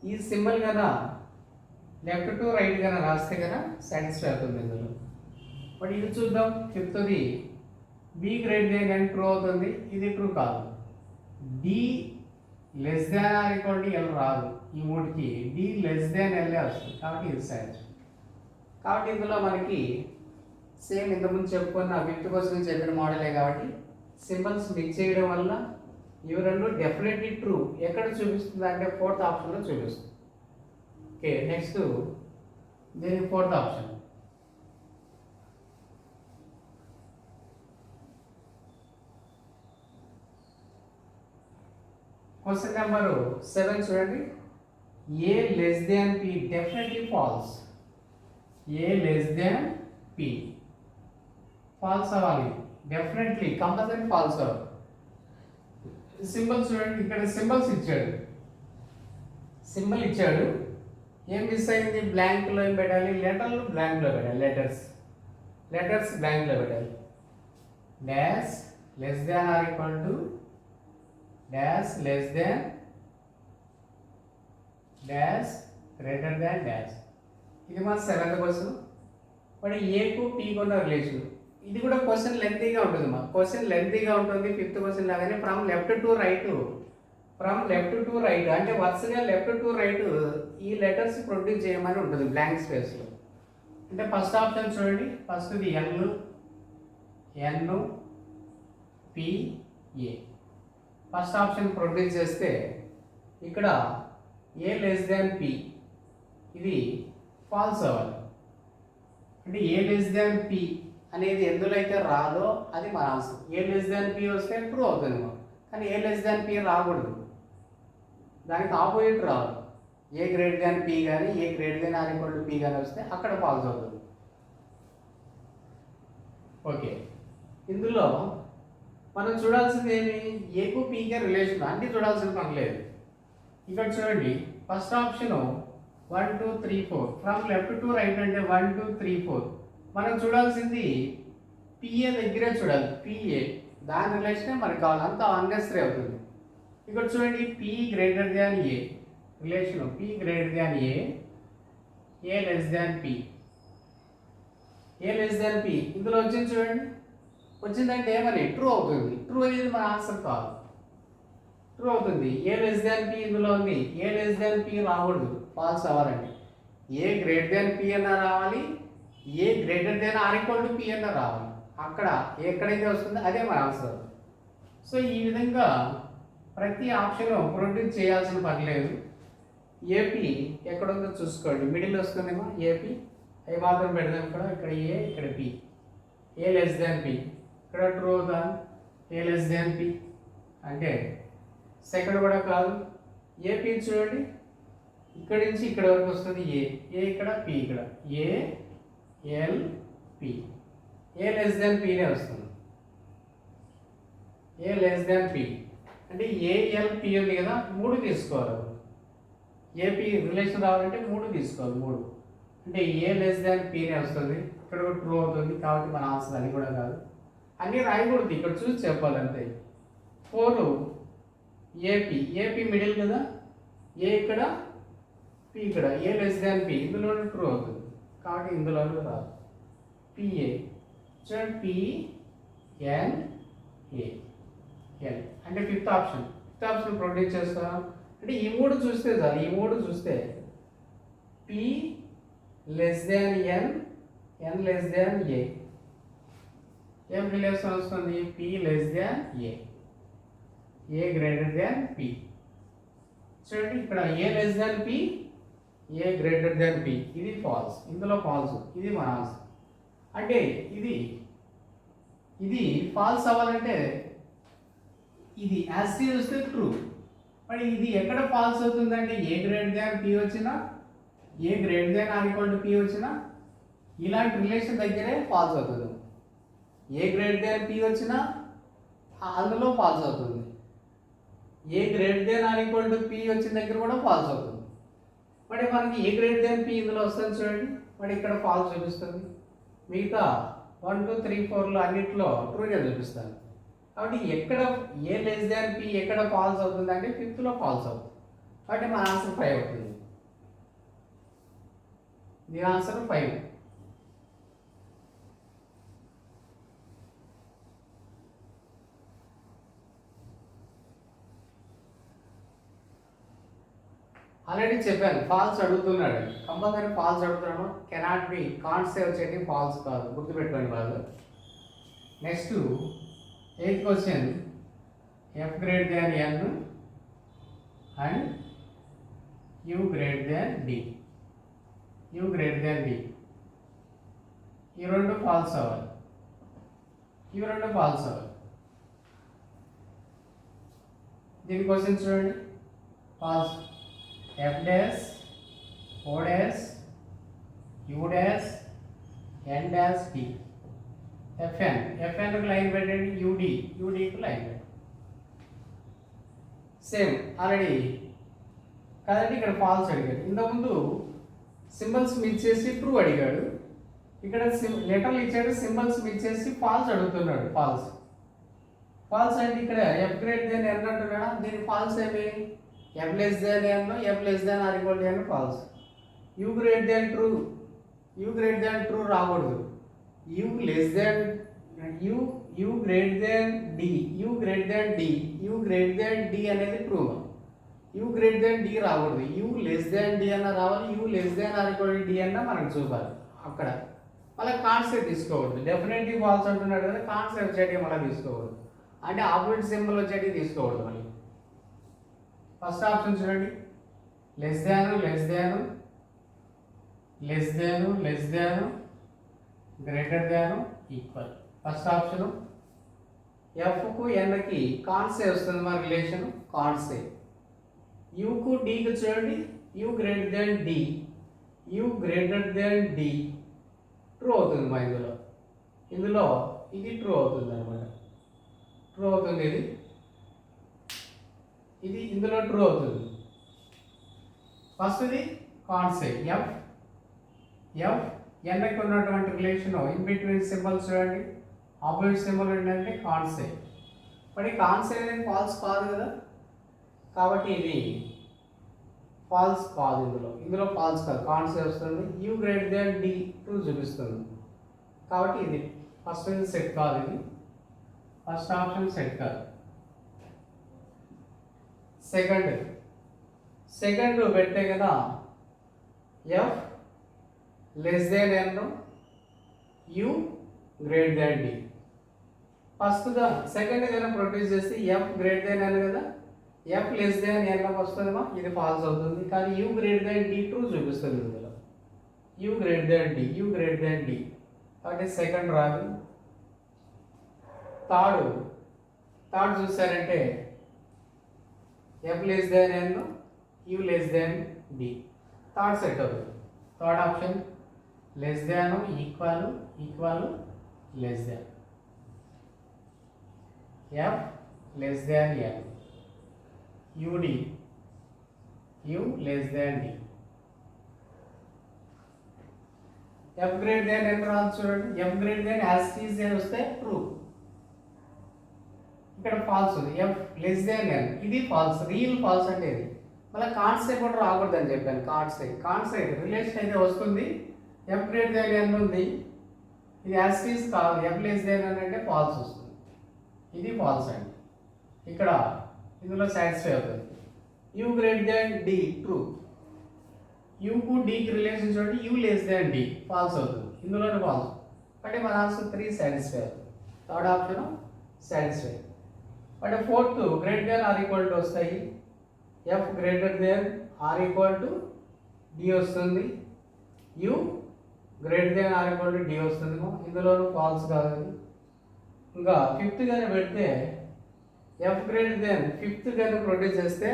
ఈ సింబల్ కదా లెఫ్ట్ టు రైట్ కన్నా రాస్తే కదా సాటిస్ఫై అవుతుంది ఇందులో. బట్ ఇది చూద్దాం. ఫిఫ్త్ది B greater than N true అవుతుంది. ఇది ట్రూ కాదు. D less than or equal to L రాదు. ఈ మూడుకి డి లెస్ దాన్ ఎల్ వస్తుంది. కాబట్టి ఇది సాటిస్ఫై. కాబట్టి ఇందులో మనకి సేమ్ ఇంతకుముందు చెప్పుకున్న ఫిఫ్త్ క్వశ్చన్ చెప్పిన మోడలే కాబట్టి సింబల్స్ మిక్స్ చేయడం వల్ల ఇవి రెండు డెఫినెట్లీ ట్రూ. ఎక్కడ చూపిస్తుంది అంటే ఫోర్త్ ఆప్షన్లో చూపిస్తుంది. ఓకే, నెక్స్ట్ దీని ఫోర్త్ ఆప్షన్. క్వశ్చన్ నెంబర్ 7 చూడండి. A less than P definitely false. A less than P false అవ్వాలి. డెఫినెట్లీ కంపల్సరీ ఫాల్స్ అవ్వాలి. సింబల్స్ చూడండి. ఇక్కడ సింబల్స్ ఇచ్చాడు. సింబల్ ఇచ్చాడు. ఏం మిస్ అయింది? బ్లాంక్లో ఏం పెట్టాలి? లెటర్లు బ్లాంక్లో పెట్టాలి. లెటర్స్ బ్లాంక్లో పెట్టాలి. Dash less than or equal to dash less than dash greater than dash. ఇది మా 7th క్వశ్చన్. మరి ఏకు పీకు ఉన్న రిలేషన్. ఇది కూడా క్వశ్చన్ లెంతీగా ఉంటుంది. మా క్వశ్చన్ లెంతీగా ఉంటుంది. 5th క్వశ్చన్ లాగానే ఫ్రమ్ లెఫ్ట్ టు రైట్ అంటే వరుసగా లెఫ్ట్ టు రైట్ ఈ లెటర్స్ ప్రొడ్యూస్ చేయమని ఉంటుంది బ్లాంక్ స్పేస్లో. అంటే ఫస్ట్ ఆప్షన్ చూడండి. ఫస్ట్ది N P A. First option produce చేస్తే ఇక్కడ ఏ లెస్ దాన్ పి ఇది ఫాల్స్ అవ్వాలి. అంటే ఏ లెస్ దాన్ పి అనేది ఎందులో అయితే రాదో అది మన ఆన్సర్. ఏ లెస్ దాన్ పి వస్తే ట్రూ అవుతుంది మాకు. కానీ ఏ లెస్ దాన్ పి రాకూడదు. దానికి ఆపోజిట్ రావాలి. ఏ గ్రేటర్ దాన్ పి కానీ A greater than or equal to P కానీ వస్తే అక్కడ ఫాల్స్ అవుతుంది. ఓకే, ఇందులో మనం చూడాల్సింది ఏమి? ఏకు పీకే రిలేషన్ అన్నీ చూడాల్సిన పని లేదు. ఇక్కడ చూడండి. First option 1 2 3 4 from left to right అంటే 1 2 3 4. మనం చూడాల్సింది పిఏ దగ్గరే చూడాలి. పిఏ దాని రిలేషనే మనకు కావాలి. అంతా అన్నెసరీ అవుతుంది. ఇక్కడ చూడండి. P greater than A relation. P greater than A less than P. A less than P ఇందులో వచ్చింది చూడండి. వచ్చిందంటే ఏమని ట్రూ అవుతుంది. ట్రూ అనేది మన ఆన్సర్ కాదు. ట్రూ అవుతుంది. ఏ లెస్ దాన్ పి ఇందులో ఉంది. ఏ లెస్ దాన్ పి రాకూడదు. ఫాల్స్ అవ్వాలండి. ఏ గ్రేటర్ దాన్ పి అన్న రావాలి. A greater than or equal to P అన్న రావాలి. అక్కడ ఎక్కడైతే వస్తుందో అదే మన ఆన్సర్. సో ఈ విధంగా ప్రతి ఆప్షన్ ప్రొడ్యూస్ చేయాల్సిన పని లేదు. ఏపీ ఎక్కడుందో చూసుకోండి. మిడిల్ వస్తుందేమో ఏపీ. అవి మాత్రం పెడదాం. ఇక్కడ ఏ ఇక్కడ P. A less than P ఇక్కడ ట్రూ అవుతా. ఏ లెస్ దాన్ పి అంటే సెకండ్ కూడా కాదు. ఏపీ చూడండి. ఇక్కడి నుంచి ఇక్కడ వరకు వస్తుంది ఏ ఇక్కడ పి ఇక్కడ A L P. A less than పినే వస్తుంది. ఏ లెస్ దాన్ పి అంటే ఏఎల్పి ఉంది కదా, 3 తీసుకోవాలి. ఏపీ రిలేషన్ రావాలంటే 3 తీసుకోవాలి. 3 అంటే ఏ లెస్ దాన్ పినే వస్తుంది. ఇక్కడ కూడా ట్రూ అవుతుంది. కాబట్టి మన ఆన్సర్ అది కూడా కాదు. అన్నీ రాయకూడదు. ఇక్కడ చూసి చెప్పాలంతే. 4 ఏపీ మిడిల్ కదా. ఏ ఇక్కడ పి ఇక్కడ ఏ లెస్ దాన్ పి ఇందులో ట్రూ అవుతుంది. కాబట్టి ఇందులో రాదు. పిఏ చూడండి. పిఎన్ ఏ ఎల్ అంటే 5th option. 5th option produce చేస్తాం. అంటే ఈ 3 చూస్తే సార్ ఈ 3 చూస్తే P less than N less than A. ఏం రిలేషన్ వస్తుంది? P less than A greater than P. చూడండి. ఇక్కడ A less than P A greater than P ఇది ఫాల్స్. ఇందులో ఫాల్స్. ఇది మన ఆన్సర్. అంటే ఇది ఫాల్స్ అవ్వాలంటే ఇది యాజ్ టీ వస్తే ట్రూ. మరి ఇది ఎక్కడ ఫాల్స్ అవుతుందంటే ఏ గ్రేటర్ దాన్ పి వచ్చినా A greater than or equal to P వచ్చినా ఇలాంటి రిలేషన్ దగ్గరే ఫాల్స్ అవుతుంది. ఏ గ్రేటర్ దాన్ పి వచ్చినా అందులో ఫాల్స్ అవుతుంది. A greater than or equal to P వచ్చిన దగ్గర కూడా ఫాల్స్ అవుతుంది. మరి మనకి ఏ గ్రేటర్ దాన్ పి ఇందులో వస్తుంది చూడండి. మరి ఇక్కడ ఫాల్స్ చూపిస్తుంది. మిగతా 1 2 3 4లో అన్నింటిలో ట్రూగా చూపిస్తాను. కాబట్టి ఎక్కడ ఏ లెస్ దాన్ పి ఎక్కడ ఫాల్స్ అవుతుంది అంటే ఫిఫ్త్లో ఫాల్స్ అవుతుంది. కాబట్టి మన ఆన్సర్ 5 అవుతుంది. దీని ఆన్సర్ 5. ఆల్రెడీ చెప్పాను ఫాల్స్ అడుగుతున్నాడు, కంపల్సరీ ఫాల్స్ అడుగుతున్నాను. కెనాట్ బి, కాంట్ సే వచ్చేది ఫాల్స్ కాదు, గుర్తుపెట్టుకోండి వాళ్ళు. Next 8th question, F greater than N and U greater than D. U greater than D, ఈ రెండు ఫాల్స్ అవ్వాలి, ఇవి రెండు ఫాల్స్ అవ్వాలి. దీని క్వశ్చన్ చూడండి, false. F dash, O dash, U dash, N dash D. ఎఫ్ఎన్కు లైన్ పెట్టండి, యూడీకి లైన్ పెట్టండి. సేమ్ ఆల్రెడీ కదండి, ఇక్కడ ఫాల్స్ అడిగాడు. ఇంతకుముందు సింబల్స్ మిక్స్ చేసి ట్రూ అడిగాడు, ఇక్కడ లెటర్లు ఇచ్చాడు, సింబల్స్ మిక్స్ చేసి ఫాల్స్ అడుగుతున్నాడు. ఫాల్స్ అంటే ఇక్కడ ఎఫ్ గ్రేటర్ దాన్ ఎన్ అంటున్నాడా, దీని ఫాల్స్ ఏమి? F less than N, F less than or equal to N false. U greater than true, U greater than true రాకూడదు. U less than U greater than D, U greater than D, U greater than D అనేది true. U greater than D రాకూడదు, యూ లెస్ దాన్ డి అన్న రావాలి, U less than or equal to D అన్న మనకు చూపాలి. అక్కడ మళ్ళీ కాన్సెప్ట్ తీసుకోకూడదు. డెఫినెట్లీ ఫాల్స్ అంటున్నాడు కదా, కాన్సెప్ట్ వచ్చేటివి మళ్ళీ తీసుకోకూడదు, అంటే ఆపోజిట్ సింబల్ వచ్చేటివి తీసుకోకూడదు. మళ్ళీ ఫస్ట్ ఆప్షన్ చూడండి, less than less than less than less than greater than equal. First option ఎఫ్కు ఎన్కి కాన్సే వస్తుంది మన రిలేషన్, కాన్సే. యూకు డీకి చూడండి, U greater than D, U greater than D true అవుతుంది మా ఇందులో ఇది ట్రూ అవుతుంది అనమాట. ట్రూ అవుతుంది ఇది ఇందులో ట్రూ అవుతుంది. ఫస్ట్ది కాన్సే ఎఫ్ ఎన్కి ఉన్నటువంటి రిలేషన్ ఇన్ బిట్వీన్ సింబల్స్ చూడండి, ఆపోజిట్ సింబల్ ఏంటంటే కాన్సే. మరి కాన్సే అనేది ఫాల్స్ కాదు కదా, కాబట్టి ఇది ఫాల్స్ కాదు. ఇందులో ఫాల్స్ కాదు, కాన్సే వస్తుంది. U greater than D true చూపిస్తుంది, కాబట్టి ఇది ఫస్ట్ సెట్ కాదు. ఇది ఫస్ట్ ఆప్షన్ సెట్ కాదు. సెకండ్ పెడితే కదా F less than N, U greater than D. ఫస్ట్గా సెకండ్ ఏదైనా ప్రొడ్యూస్ చేస్తే ఎఫ్ గ్రేటర్ దాన్ ఎన్ కదా, ఎఫ్ లెస్ దాన్ ఎన్ వస్తుందేమో, ఇది ఫాల్స్ అవుతుంది. కానీ U greater than D true చూపిస్తుంది ఇందులో, U greater than D, U greater than D, కాబట్టి సెకండ్ రాదు. థర్డ్ చూసారంటే F less than N, U less than D, third set అవుతుంది. Third option less than equal less than, F less than N, UD, U less than D. F greater than N రాదు చూడండి, F greater than as is వస్తే ట్రూ, ఇక్కడ ఫాల్స్ ఉంది. ఎఫ్ లెస్ దాన్ ఎన్, ఇది ఫాల్స్, రియల్ ఫాల్స్ అంటే ఇది. మళ్ళీ కాన్సెప్ట్ కూడా రాకూడదు అని చెప్పాను. కాన్సెప్ట్ రిలేషన్ అయితే వస్తుంది. ఎఫ్ గ్రేటర్ దాన్ ఎన్ ఉంది, ఇది యాజ్ ఈజ్ కాదు, ఎఫ్ లెస్ దాన్ ఎన్ అంటే ఫాల్స్ వస్తుంది, ఇది ఫాల్స్ అండి. ఇక్కడ ఇందులో సాటిస్ఫై అవుతుంది. U greater than D true, యూకు డీకి రిలేషన్ చూడండి, U less than D false అవుతుంది, ఇందులోనే ఫాల్స్. అంటే మన ఆన్సర్ 3 సాటిస్ఫై అవుతుంది. Third option satisfy. అంటే fourth greater than or equal to వస్తాయి, F greater than or equal to D వస్తుంది, U greater than or equal to D వస్తుంది, ఇందులోనూ ఫాల్స్ కాదు. ఇంకా ఫిఫ్త్ కానీ పెడితే ఎఫ్ గ్రేటర్ దాన్ ఫిఫ్త్ కానీ ప్రొడ్యూస్ చేస్తే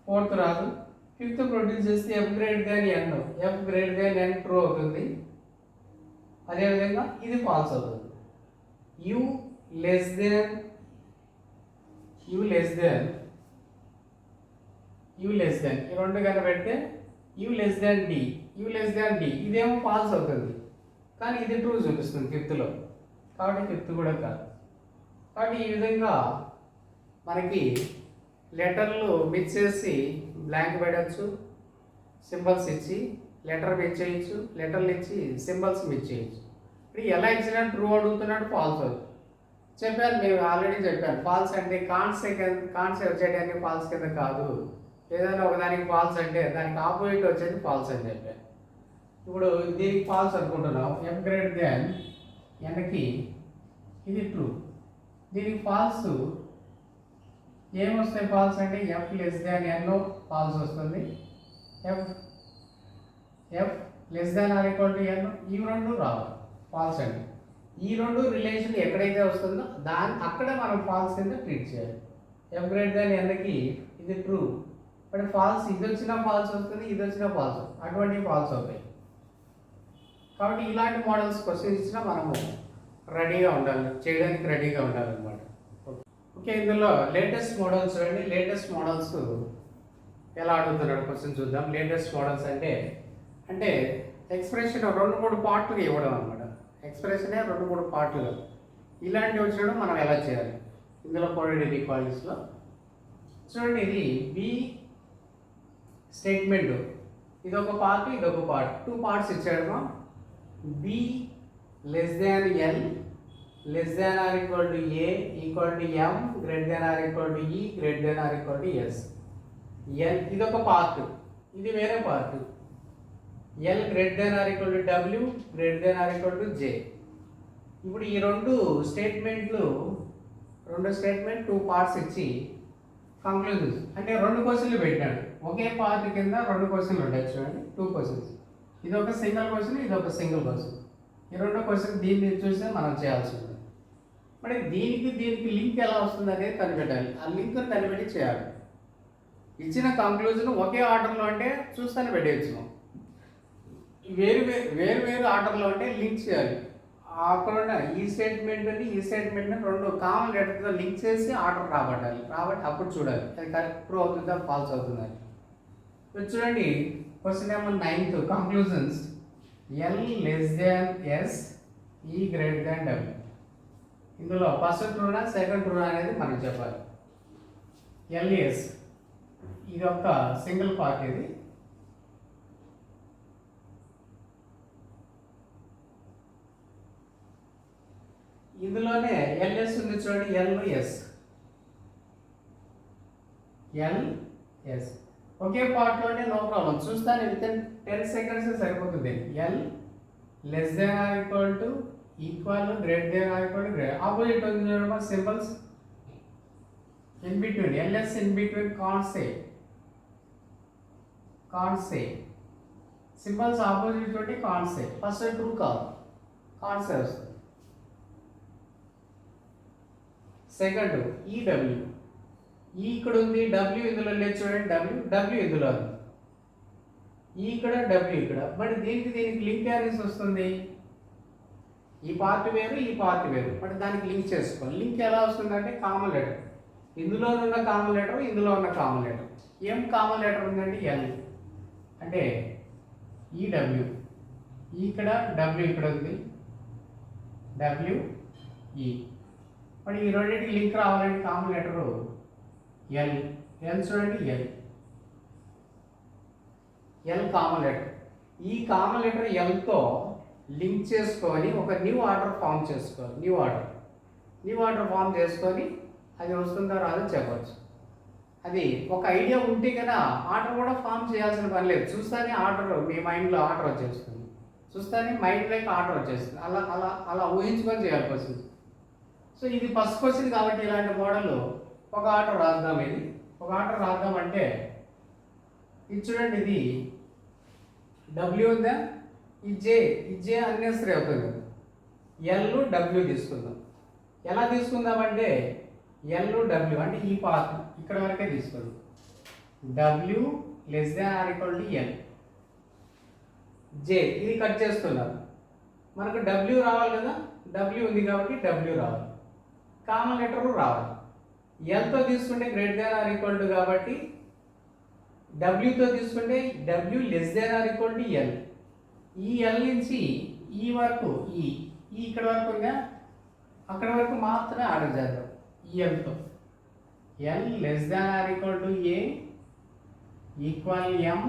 ఫోర్త్ రాదు, ఫిఫ్త్ ప్రొడ్యూస్ చేస్తే F greater than N, F greater than ఎన్ ట్రూ అవుతుంది. అదేవిధంగా ఇది ఫాల్స్ అవుతుంది. యూ లెస్ దాన్ ఈ రెండు కనుక పెడితే యూ లెస్ దాన్ డి, ఇదేమో ఫాల్స్ అవుతుంది, కానీ ఇది ట్రూ చూపిస్తుంది ఫిఫ్త్లో, కాబట్టి ఫిఫ్త్ కూడా కాదు. కాబట్టి ఈ విధంగా మనకి లెటర్లు మిక్స్ చేసి బ్లాంక్ పెట్టచ్చు, సింబల్స్ ఇచ్చి లెటర్ మిక్స్ చేయొచ్చు, లెటర్లు ఇచ్చి సింబల్స్ మిక్స్ చేయొచ్చు. ఇప్పుడు ఎలా ఇచ్చినా ట్రూ అడుగుతున్నాడు, ఫాల్స్ అవుతుంది. చెప్పాను, మేము ఆల్రెడీ చెప్పాను. ఫాల్స్ అంటే కాన్స్ వచ్చేటానికి ఫాల్స్ కింద కాదు. ఏదైనా ఒకదానికి ఫాల్స్ అంటే దానికి ఆపోజిట్ వచ్చేది ఫాల్స్ అని చెప్పాను. ఇప్పుడు దీనికి ఫాల్స్ అనుకుంటున్నాం, ఎఫ్ గ్రేటర్ దాన్ ఎన్కి ఇది ట్రూ. దీనికి ఫాల్స్ ఏమొస్తాయి? ఫాల్స్ అంటే F less than N false వస్తుంది, F less than or equal to N ఇవి రెండు రావాలి ఫాల్స్ అంటే. ఈ రెండు రిలేషన్ ఎక్కడైతే వస్తుందో అక్కడ మనం ఫాల్స్ కింద ట్రీట్ చేయాలి. ఎఫ్ గ్రేటర్ దాన్ ఎన్కి ఇది ట్రూ, బట్ ఫాల్స్ ఇది వచ్చినా ఫాల్స్ వస్తుంది, ఇది వచ్చినా ఫాల్స్, అటువంటి ఫాల్స్ అవుతాయి. కాబట్టి ఇలాంటి మోడల్స్ క్వశ్చన్స్ ఇచ్చినా మనము రెడీగా ఉండాలి, చేయడానికి రెడీగా ఉండాలన్నమాట. ఓకే, ఇందులో లేటెస్ట్ మోడల్స్ చూడండి. లేటెస్ట్ మోడల్స్ ఎలా అడుగుతున్నాడు క్వశ్చన్ చూద్దాం. లేటెస్ట్ మోడల్స్ అంటే ఎక్స్ప్రెషన్ 2-3 పార్ట్లుగా ఇవ్వడం అనమాట. ఎక్స్ప్రెషనే 2-3 పార్ట్లుగా ఇలాంటివి వచ్చినప్పుడు మనం ఎలా చేయాలి ఇందులో కోడెడ్ ఇన్ఈక్వాలిటీస్లో చూడండి. ఇది బి స్టేట్మెంట్, ఇది ఒక పార్ట్, ఇది ఒక పార్ట్, 2 పార్ట్స్ ఇచ్చాడు. B less than L less than or equal to A equal to M greater than or equal to E greater than or equal to S. L ఇది ఒక పార్ట్, ఇది వేరే part. L greater than or equal to W greater than or equal to J. ఇప్పుడు ఈ రెండు స్టేట్మెంట్ 2 పార్ట్స్ ఇచ్చి కంక్లూజన్స్ అంటే 2 క్వశ్చన్లు పెట్టాడు. ఒకే పార్ట్ కింద 2 క్వశ్చన్లు ఉంటాయి చూడండి, 2 క్వశ్చన్స్. ఇది ఒక సింగిల్ క్వశ్చన్, ఇది ఒక సింగిల్ క్వశ్చన్. ఈ 2 క్వశ్చన్ దీన్ని చూస్తే మనం చేయాల్సి ఉంటుంది. మరి దీనికి లింక్ ఎలా వస్తుంది అనేది కనిపెట్టాలి. ఆ లింక్ కనిపెట్టి చేయాలి. ఇచ్చిన కంక్లూజన్ ఒకే ఆర్డర్లో అంటే చూస్తానే పెట్టేయచ్చు. వేరు ఆర్డర్లో అంటే లింక్ చేయాలి. అక్కడ ఈ స్టేట్మెంట్ని 2 కామన్ లెటర్తో లింక్ చేసి ఆర్డర్ రాబట్టాలి. అప్పుడు చూడాలి అది కరెక్ట్ ట్రూ అవుతుందా ఫాల్స్ అవుతుందా. ఇప్పుడు చూడండి question number 9 conclusions L less than S E greater than W. ఇందులో ఫస్ట్ ట్రూనా సెకండ్ ట్రూనా అనేది మనం చెప్పాలి. ఎల్ఎస్ ఇది ఒక సింగిల్ పార్ట్, ఇది ఇందులోనే ఎల్ఎస్ ఉంది చూడండి, ఎల్ఎస్ ఒకే పార్ట్లోనే నో ప్రాబ్లం చూస్తాను. వితిన్ 10 seconds సరిపోతుంది. L less than or equal to equal greater than or equal to greater opposite ఉంది చూడమ్మా symbols in between. LS in between can't say symbols opposite తోటి కాంట్ సే. ఫస్ట్ ట్రూ కాదు, కాంట్ సే వస్తుంది. సెకండ్ ఈడబ్ల్యూ, ఈ ఇక్కడ ఉంది, డబ్ల్యూ ఇందులో లేదు చూడండి, డబ్ల్యూ ఇందులో ఉంది, ఈ ఇక్కడ డబ్ల్యూ ఇక్కడ. బట్ దీనికి లింక్ యారీస్ వస్తుంది. ఈ పార్ట్ వేరు, ఈ పార్ట్ వేరు, బట్ దానికి లింక్ చేసుకోవాలి. లింక్ ఎలా వస్తుందంటే కామన్ లెటర్, ఇందులో ఉన్న కామన్ లెటర్, ఇందులో ఉన్న కామన్ లెటర్. ఏం కామన్ లెటర్ ఉందంటే ఎల్ అంటే ఈడబ్ల్యూ, ఇక్కడ డబ్ల్యూ ఇక్కడ ఉంది, డబ్ల్యూఈ. మరి ఈ రెండింటికి లింక్ రావాలంటే కామన్ లెటరు ఎల్ చూడండి, ఎల్ కామన్ లెటర్. ఈ కామన్ లెటర్ ఎల్తో లింక్ చేసుకొని ఒక న్యూ ఆర్డర్ ఫామ్ చేసుకోవాలి. న్యూ ఆర్డర్ ఫామ్ చేసుకొని అది వస్తుందో రాదో చెప్పచ్చు. అది ఒక ఐడియా ఉంటే కదా ఆర్డర్ కూడా ఫామ్ చేయాల్సిన పని లేదు. చూస్తానే ఆర్డర్ మీ మైండ్లో ఆర్డర్ వచ్చేస్తుంది, చూస్తానే మైండ్లోకి ఆర్డర్ వచ్చేస్తుంది. అలా ఊహించుకొని చేయాలి క్వశ్చన్. సో ఇది ఫస్ట్ క్వశ్చన్ కాబట్టి ఇలాంటి మోడల్ ఒక ఆర్డర్ రాద్దాం. ఇది ఒక ఆర్డర్ రాద్దామంటే ఇది చూడండి, ఇది డబ్ల్యూ ఉందా, ఈ జే అన్నెసరీ అవుతుంది. ఎల్ డబ్ల్యూ తీసుకుందాం. ఎలా తీసుకుందామంటే ఎల్ డబ్ల్యూ అంటే ఈ పార్ట్ ఇక్కడ వరకే తీసుకుందాం. W less than or equal to L. J ఇది కట్ చేస్తున్నాం. మనకు డబ్ల్యూ రావాలి కదా, డబ్ల్యూ ఉంది కాబట్టి డబ్ల్యూ రావాలి, కామన్ లెటర్ రావాలి. ఎల్తో తీసుకుంటే greater than or equal to కాబట్టి డబ్ల్యూతో తీసుకుంటే W less than or equal to L. ఈ ఎల్ నుంచి ఈ వరకు ఈ ఇక్కడ వరకు ఉందా, అక్కడ వరకు మాత్రమే ఆర్డర్ చేద్దాం. ఈ ఎల్తో L less than or equal to A equal M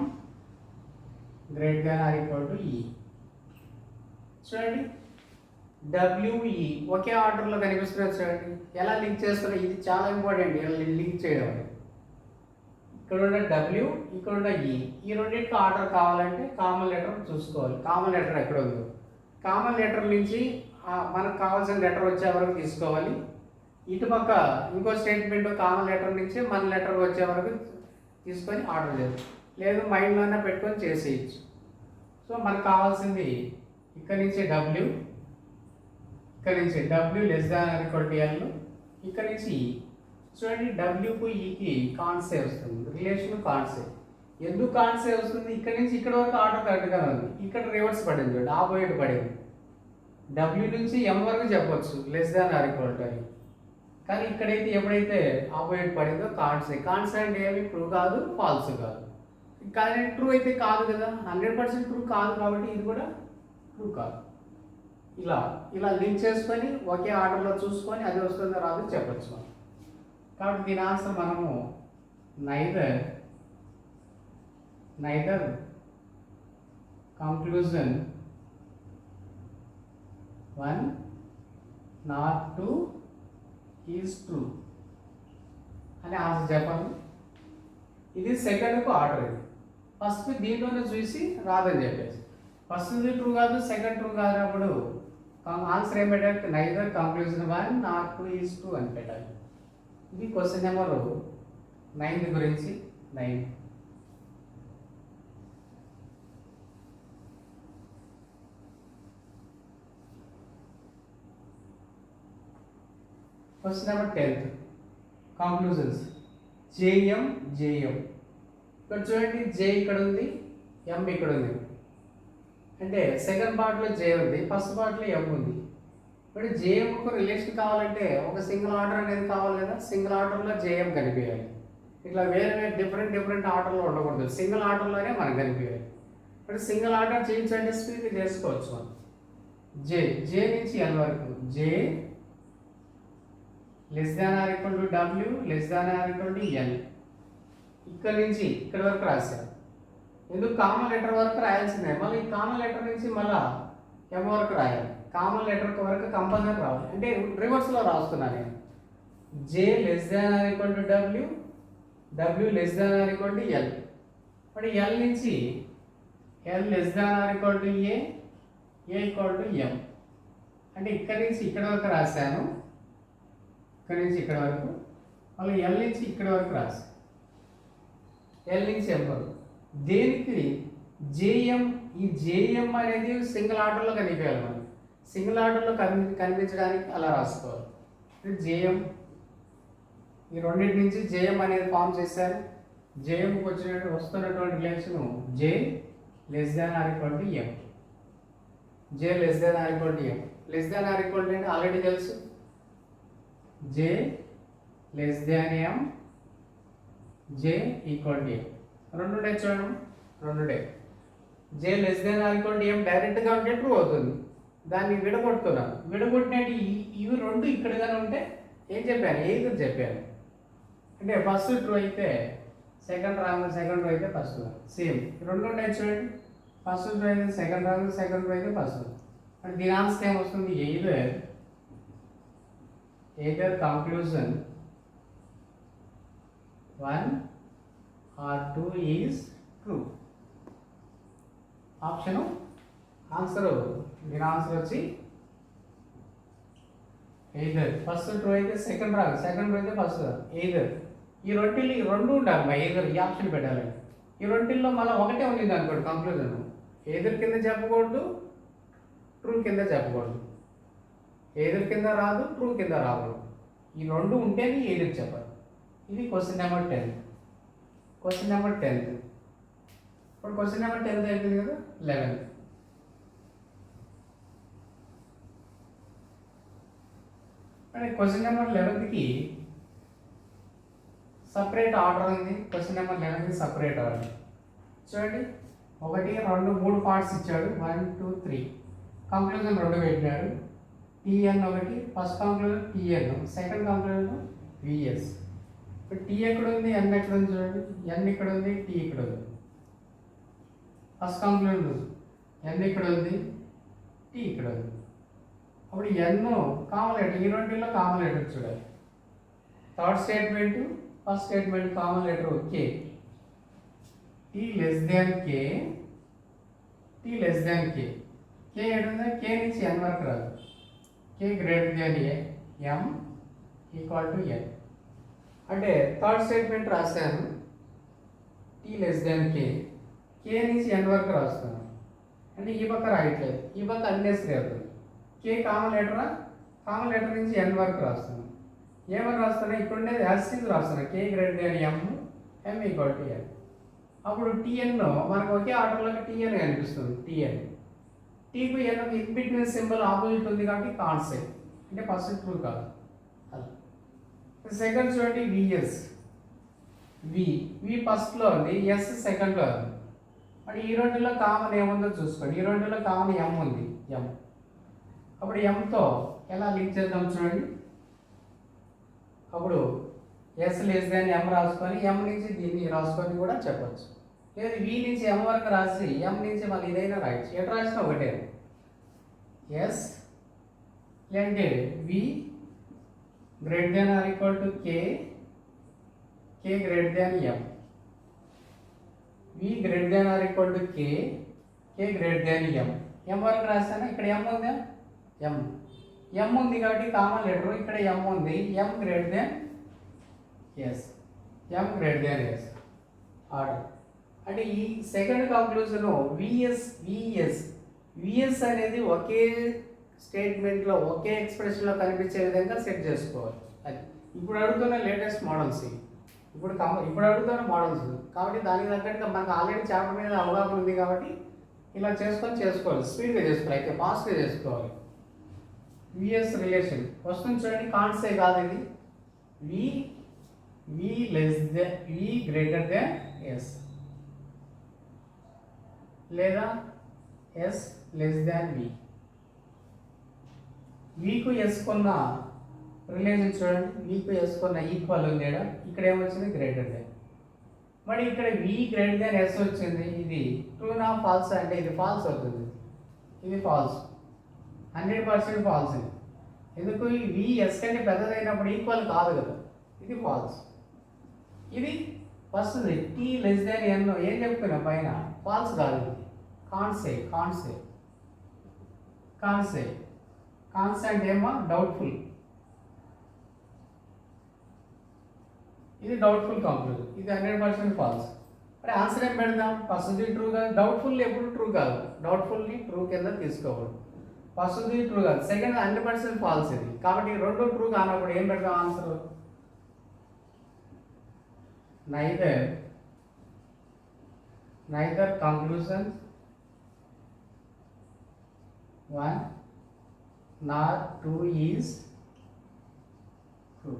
greater than or equal to E. చూడండి డబ్ల్యూఈ ఒకే ఆర్డర్లో కనిపిస్తున్నారు. చూడండి ఎలా లింక్ చేస్తున్నారు, ఇది చాలా ఇంపార్టెంట్ ఇలా లింక్ చేయడం. ఇక్కడ ఉన్న డబ్ల్యూ ఇక్కడ ఉన్న ఈ రెండింటికి ఆర్డర్ కావాలంటే కామన్ లెటర్ చూసుకోవాలి. కామన్ లెటర్ ఎక్కడ ఉందో కామన్ లెటర్ నుంచి మనకు కావాల్సిన లెటర్ వచ్చే వరకు తీసుకోవాలి. ఇటుపక్క ఇంకో స్టేట్మెంట్ కామన్ లెటర్ నుంచి మన లెటర్ వచ్చే వరకు తీసుకొని ఆర్డర్ చేయాలి. లేదు మైండ్లోనే పెట్టుకొని చేసేయచ్చు. సో మనకు కావాల్సింది ఇక్కడ నుంచి డబ్ల్యూ, ఇక్కడ నుంచి W less than or equal to L, ఇక్కడ నుంచి ఈ. చూడండి డబ్ల్యూకు ఈకి కాన్సే వస్తుంది, రిలేషన్ కాన్సే. ఎందుకు కాన్సే వస్తుంది, ఇక్కడ నుంచి ఇక్కడ వరకు ఆర్డర్ కరెక్ట్గా ఉంది, ఇక్కడ రివర్స్ పడింది చూడండి, ఆపోజిట్ పడింది. డబ్ల్యూ నుంచి ఎం వరకు చెప్పొచ్చు less than or equal to అని, కానీ ఇక్కడైతే ఎప్పుడైతే ఆపోజిట్ పడిందో కాన్సే. కాన్సే అంటే ఏమి ట్రూ కాదు, ఫాల్స్ కాదు. కానీ ట్రూ అయితే కాదు కదా, 100% ట్రూ కాదు, కాబట్టి ఇది కూడా ట్రూ కాదు. ఇలా ఇలా లింక్ చేసుకొని ఒకే ఆర్డర్లో చూసుకొని అది వస్తుందో రాదు చెప్పచ్చు మనం. కాబట్టి దీని ఆన్సర్ మనము neither conclusion 1 not 2 is true అని ఆన్సర్ చెప్పాలి. ఇది సెకండ్కు ఆర్డర్. ఇది ఫస్ట్ దీంట్లోనే చూసి రాదని చెప్పేసి ఫస్ట్ది ట్రూ కాదు, సెకండ్ ట్రూ కానప్పుడు ఆన్సర్ ఏం పెట్టాలి, neither conclusion 1 not 2 is true అని పెట్టాలి. ఇది క్వశ్చన్ నెంబర్ 9 గురించి. 9 క్వశ్చన్ నెంబర్ 10 కంక్లూజన్స్. జేఎం ఇక్కడ చూడండి, జే ఇక్కడ ఉంది, ఎం ఇక్కడ ఉంది. అంటే సెకండ్ పార్ట్లో జే ఉంది, ఫస్ట్ పార్ట్లో ఎం ఉంది. ఇప్పుడు జేఎంకు రిలేషన్ కావాలంటే ఒక సింగిల్ ఆర్డర్ అనేది కావాలి కదా, సింగిల్ ఆర్డర్లో జేఎం కనిపించాలి. ఇట్లా వేరే వేరే డిఫరెంట్ ఆర్డర్లో ఉండకూడదు, సింగిల్ ఆర్డర్లోనే మనకు కనిపించాలి. ఇప్పుడు సింగిల్ ఆర్డర్ చేయించండి, స్పీడ్ చేసుకోవచ్చు మనం. జే నుంచి ఎల్ వరకు, J less than or equal to W less than or equal to L. ఇక్కడ నుంచి ఇక్కడ వరకు రాశారు. ఎందుకు కామన్ లెటర్ వరకు రాయాల్సిందే, మళ్ళీ ఈ కామన్ లెటర్ నుంచి మళ్ళీ ఎం వరకు రాయాలి. కామన్ లెటర్ వరకు కంపల్సరీ రావాలి, అంటే రివర్స్లో రాస్తున్నాను నేను. J less than or equal to W, W less than or equal to L. మరి ఎల్ నుంచి L less than or equal to A equal to M. అంటే ఇక్కడ నుంచి ఇక్కడ వరకు రాశాను, ఇక్కడ నుంచి ఇక్కడ వరకు, మళ్ళీ ఎల్ నుంచి ఇక్కడ వరకు రాశాను, ఎల్ నుంచి ఎం వరకు. దేనికి జేఎం, ఈ జేఎం అనేది సింగిల్ ఆర్డర్లో కనిపించాలి. మనం సింగిల్ ఆర్డర్లో కనిపించడానికి అలా రాసుకోవాలి. జేఎం ఈ రెండింటి నుంచి జేఎం అనేది ఫామ్ చేశారు. జేఎంకి వస్తున్నటువంటి relation J less than or equal to M. J less than or equal to M. Less than or equal to అంటే ఆల్రెడీ తెలుసు, J less than M, J equal to M. రెండు డే చూడండి, రెండు డే. J less than or equal to M డైరెక్ట్గా ఉంటే ట్రూ అవుతుంది, దాన్ని విడగొడుతున్నాను. విడగొట్టినట్టు ఇవి రెండు ఇక్కడగానే ఉంటే ఏం చెప్పాను, ఏది చెప్పాను. అంటే ఫస్ట్ ట్రూ అయితే సెకండ్ రాంగ్, సెకండ్ ట్రూ అయితే ఫస్ట్ రాంగ్. సేమ్ రెండు ఉన్నాయి చూడండి, ఫస్ట్ ట్రూ అయితే సెకండ్ రాంగ్, సెకండ్ ట్రూ అయితే ఫస్ట్ రాంగ్. అంటే దీని ఆన్సర్ ఏమొస్తుంది, either conclusion 1 or 2 is true. Option answer, దీని ఆన్సర్ వచ్చి ఎయిదర్ ఫస్ట్ ట్రూ అయితే సెకండ్ రాంగ్, సెకండ్ ట్రూ అయితే ఫస్ట్ రాంగ్. ఎయిదర్ ఈ రెండు ఉండాలి మా, ఎయిదర్ ఈ ఆప్షన్ పెట్టాలి. ఈ రెంటిల్లో మళ్ళీ ఒకటే ఉంది అనుకోండి కంక్లూజన్, ఎయిదర్ కింద చెప్పకూడదు, ట్రూ కింద చెప్పకూడదు. ఎయిదర్ కింద రాదు, ట్రూ కింద రాకూడదు. ఈ రెండు ఉంటేనే ఎయిదర్ చెప్పాలి. ఇది క్వశ్చన్ నెంబర్ 10. Question number 10. ఇప్పుడు క్వశ్చన్ నెంబర్ 10 అయిపోయింది కదా. 11 అంటే క్వశ్చన్ నెంబర్ 11కి సపరేట్ ఆర్డర్ ఉంది. క్వశ్చన్ నెంబర్ 11కి సపరేట్ ఆర్డర్ చూడండి. 1 2 3 పార్ట్స్ ఇచ్చాడు, 1 2 3. కంక్లూజన్ 2 పెట్టాడు. టీఎన్ ఒకటి, first conclusion TN, second conclusion VS. ఇప్పుడు టీ ఎక్కడ ఉంది, ఎన్ ఎక్కడ ఉంది చూడండి, ఎన్ ఇక్కడ ఉంది, టీ ఇక్కడ ఉంది. ఫస్ట్ కాంక్లూజన్ ఎన్ ఇక్కడ ఉంది, టీ ఇక్కడ ఉంది. అప్పుడు ఎన్ కామన్ లెటర్, ఈ రెండింటిలో కామన్ లెటర్ చూడాలి. Third statement, first statement common letter K. T less than K, T less than K. K ఏంటంటే కే నుంచి ఎన్ వరకు రాదు. K greater than M equal to N. అంటే థర్డ్ స్టేట్మెంట్ రాశాను, T less than K, K నుంచి ఎన్ వరకు రాస్తాను. అంటే ఈ పక్క రాయట్లేదు, ఈ పక్క అన్నెసరీ అవుతుంది. కే కామన్ లెటరా, కామన్ లెటర్ నుంచి ఎన్ వరకు రాస్తాను. ఏమని రాస్తాను, ఇప్పుడు ఉండేది యాసిడ్ రాస్తాను, K greater than M, M equal to N. అప్పుడు టీఎన్ మనకు ఒకే ఆర్డర్లోకి టీఎన్ కనిపిస్తుంది. టీఎన్, టీకు N in between symbol opposite ఉంది కాబట్టి కాన్సెప్ట్, అంటే ఫస్ట్ ట్రూ కాదు. సెకండ్ చూడండి విఎస్, వి ఫస్ట్లో ఉంది, ఎస్ సెకండ్లో ఉంది. అంటే ఈ రెండులో కామన్ ఏముందో చూసుకోండి. ఈ రెండులో కామన్ ఎం ఉంది, ఎం. అప్పుడు ఎంతో ఎలా లింక్ చేద్దాం చూడండి. అప్పుడు ఎస్ లెస్ దాన్ ఎం రాసుకొని ఎం నుంచి దీన్ని రాసుకొని కూడా చెప్పచ్చు. లేదు వి నుంచి ఎం వరకు రాసి ఎం నుంచి మళ్ళీ ఇదైనా రాయచ్చు. ఎటు రాసినా ఒకటే. ఎస్ అంటే V greater than or equal to K, K greater than M. V greater than or equal to K, K greater than M. M వరకు రాస్తాను. ఇక్కడ ఎం ఉందా, ఎం, ఎం ఉంది కాబట్టి కామన్ లెటర్ ఇక్కడ ఎం ఉంది, M greater than S, M greater than S order. అంటే ఈ సెకండ్ కంక్లూజన్ విఎస్ అనేది ఒకే స్టేట్మెంట్లో ఒకే ఎక్స్ప్రెషన్లో కనిపించే విధంగా సెట్ చేసుకోవాలి. అది ఇప్పుడు అడుగుతున్న లేటెస్ట్ మోడల్స్, ఇప్పుడు అడుగుతున్న మోడల్స్ కాబట్టి దానికి తగ్గట్టుగా మనకు ఆల్రెడీ చాప్టర్ మీద అవగాహన ఉంది కాబట్టి ఇలా చేసుకోవాలి. స్పీడ్గా చేసుకోవాలి, అయితే ఫాస్ట్గా చేసుకోవాలి. విఎస్ రిలేషన్ వస్తుంది చూడండి, కాన్సే కాదు ఇది. వి గ్రేటర్ దాన్ ఎస్ లేదా ఎస్ లెస్ దాన్ వి. వీకు వేసుకున్న రిలేషన్ చూడండి, వీకు వేసుకున్న ఈక్వల్ ఉంది ఇక్కడ ఏమొచ్చింది, గ్రేటర్ దాన్. మరి ఇక్కడ వి గ్రేటర్ దాన్ ఎస్ వచ్చింది, ఇది ట్రూనా ఫాల్స్ అంటే ఇది ఫాల్స్ అవుతుంది, ఇది ఫాల్స్, 100% ఫాల్స్. ఇది ఎందుకు, ఈ వి ఎస్ కంటే పెద్దదైనప్పుడు ఈక్వల్ కాదు కదా, ఇది ఫాల్స్. ఇది ఫస్ట్ టీ లెస్ దాన్ ఎన్ ఏం చెప్తున్నా పైన, ఫాల్స్ కాదు, ఇది కాన్సే అంటే ఏమో డౌట్ఫుల్, ఇది డౌట్ఫుల్ కంక్లూజన్, ఇది 100% ఫాల్స్. మరి ఆన్సర్ ఏం పెడదాం, ఫస్ట్ది ట్రూ కాదు, డౌట్ఫుల్ ఎప్పుడు ట్రూ కాదు, డౌట్ఫుల్ని ట్రూ కింద తీసుకోకూడదు. ఫస్ట్ది ట్రూ కాదు, సెకండ్ 100% ఫాల్స్ ఇది. కాబట్టి రెండు ట్రూ కానప్పుడు ఏం పెడతాం answer, neither conclusion 1 nor 2 is true.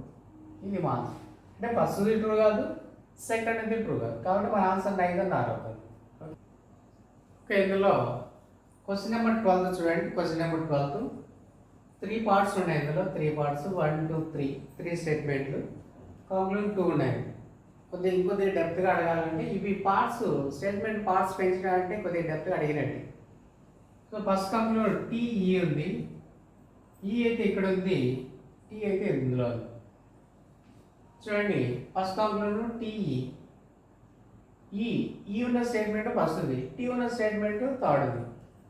ఇది మా ఆన్సర్. అంటే ఫస్ట్ది ట్రూ కాదు, సెకండ్ది ట్రూ కాదు, కాబట్టి మన ఆన్సర్ నైదర్ నార్ అవుతుంది. ఓకే, ఇందులో క్వశ్చన్ నెంబర్ 12 చూడండి. క్వశ్చన్ నెంబర్ 12 3 పార్ట్స్ ఉన్నాయి. ఇందులో 3 పార్ట్స్, 1 2 3 స్టేట్మెంట్లు, కాంక్లూజన్ 2 ఉన్నాయి. ఇంకొద్దిగా డెప్త్గా అడగాలంటే ఇవి పార్ట్స్, స్టేట్మెంట్ పార్ట్స్ పెంచడాలంటే కొద్దిగా డెప్త్గా అడిగినట్టు. సో ఫస్ట్ కంక్లూజన్ టీఈ ఉంది, ఈ అయితే ఇక్కడ ఉంది, టీ అయితే ఇందులో ఉంది. చూడండి ఫస్ట్ కంక్లూజన్ టీఈ, ఈ ఉన్న స్టేట్మెంట్ ఫస్ట్ ఉంది, టీ ఉన్న స్టేట్మెంట్ థర్డ్ ఉంది.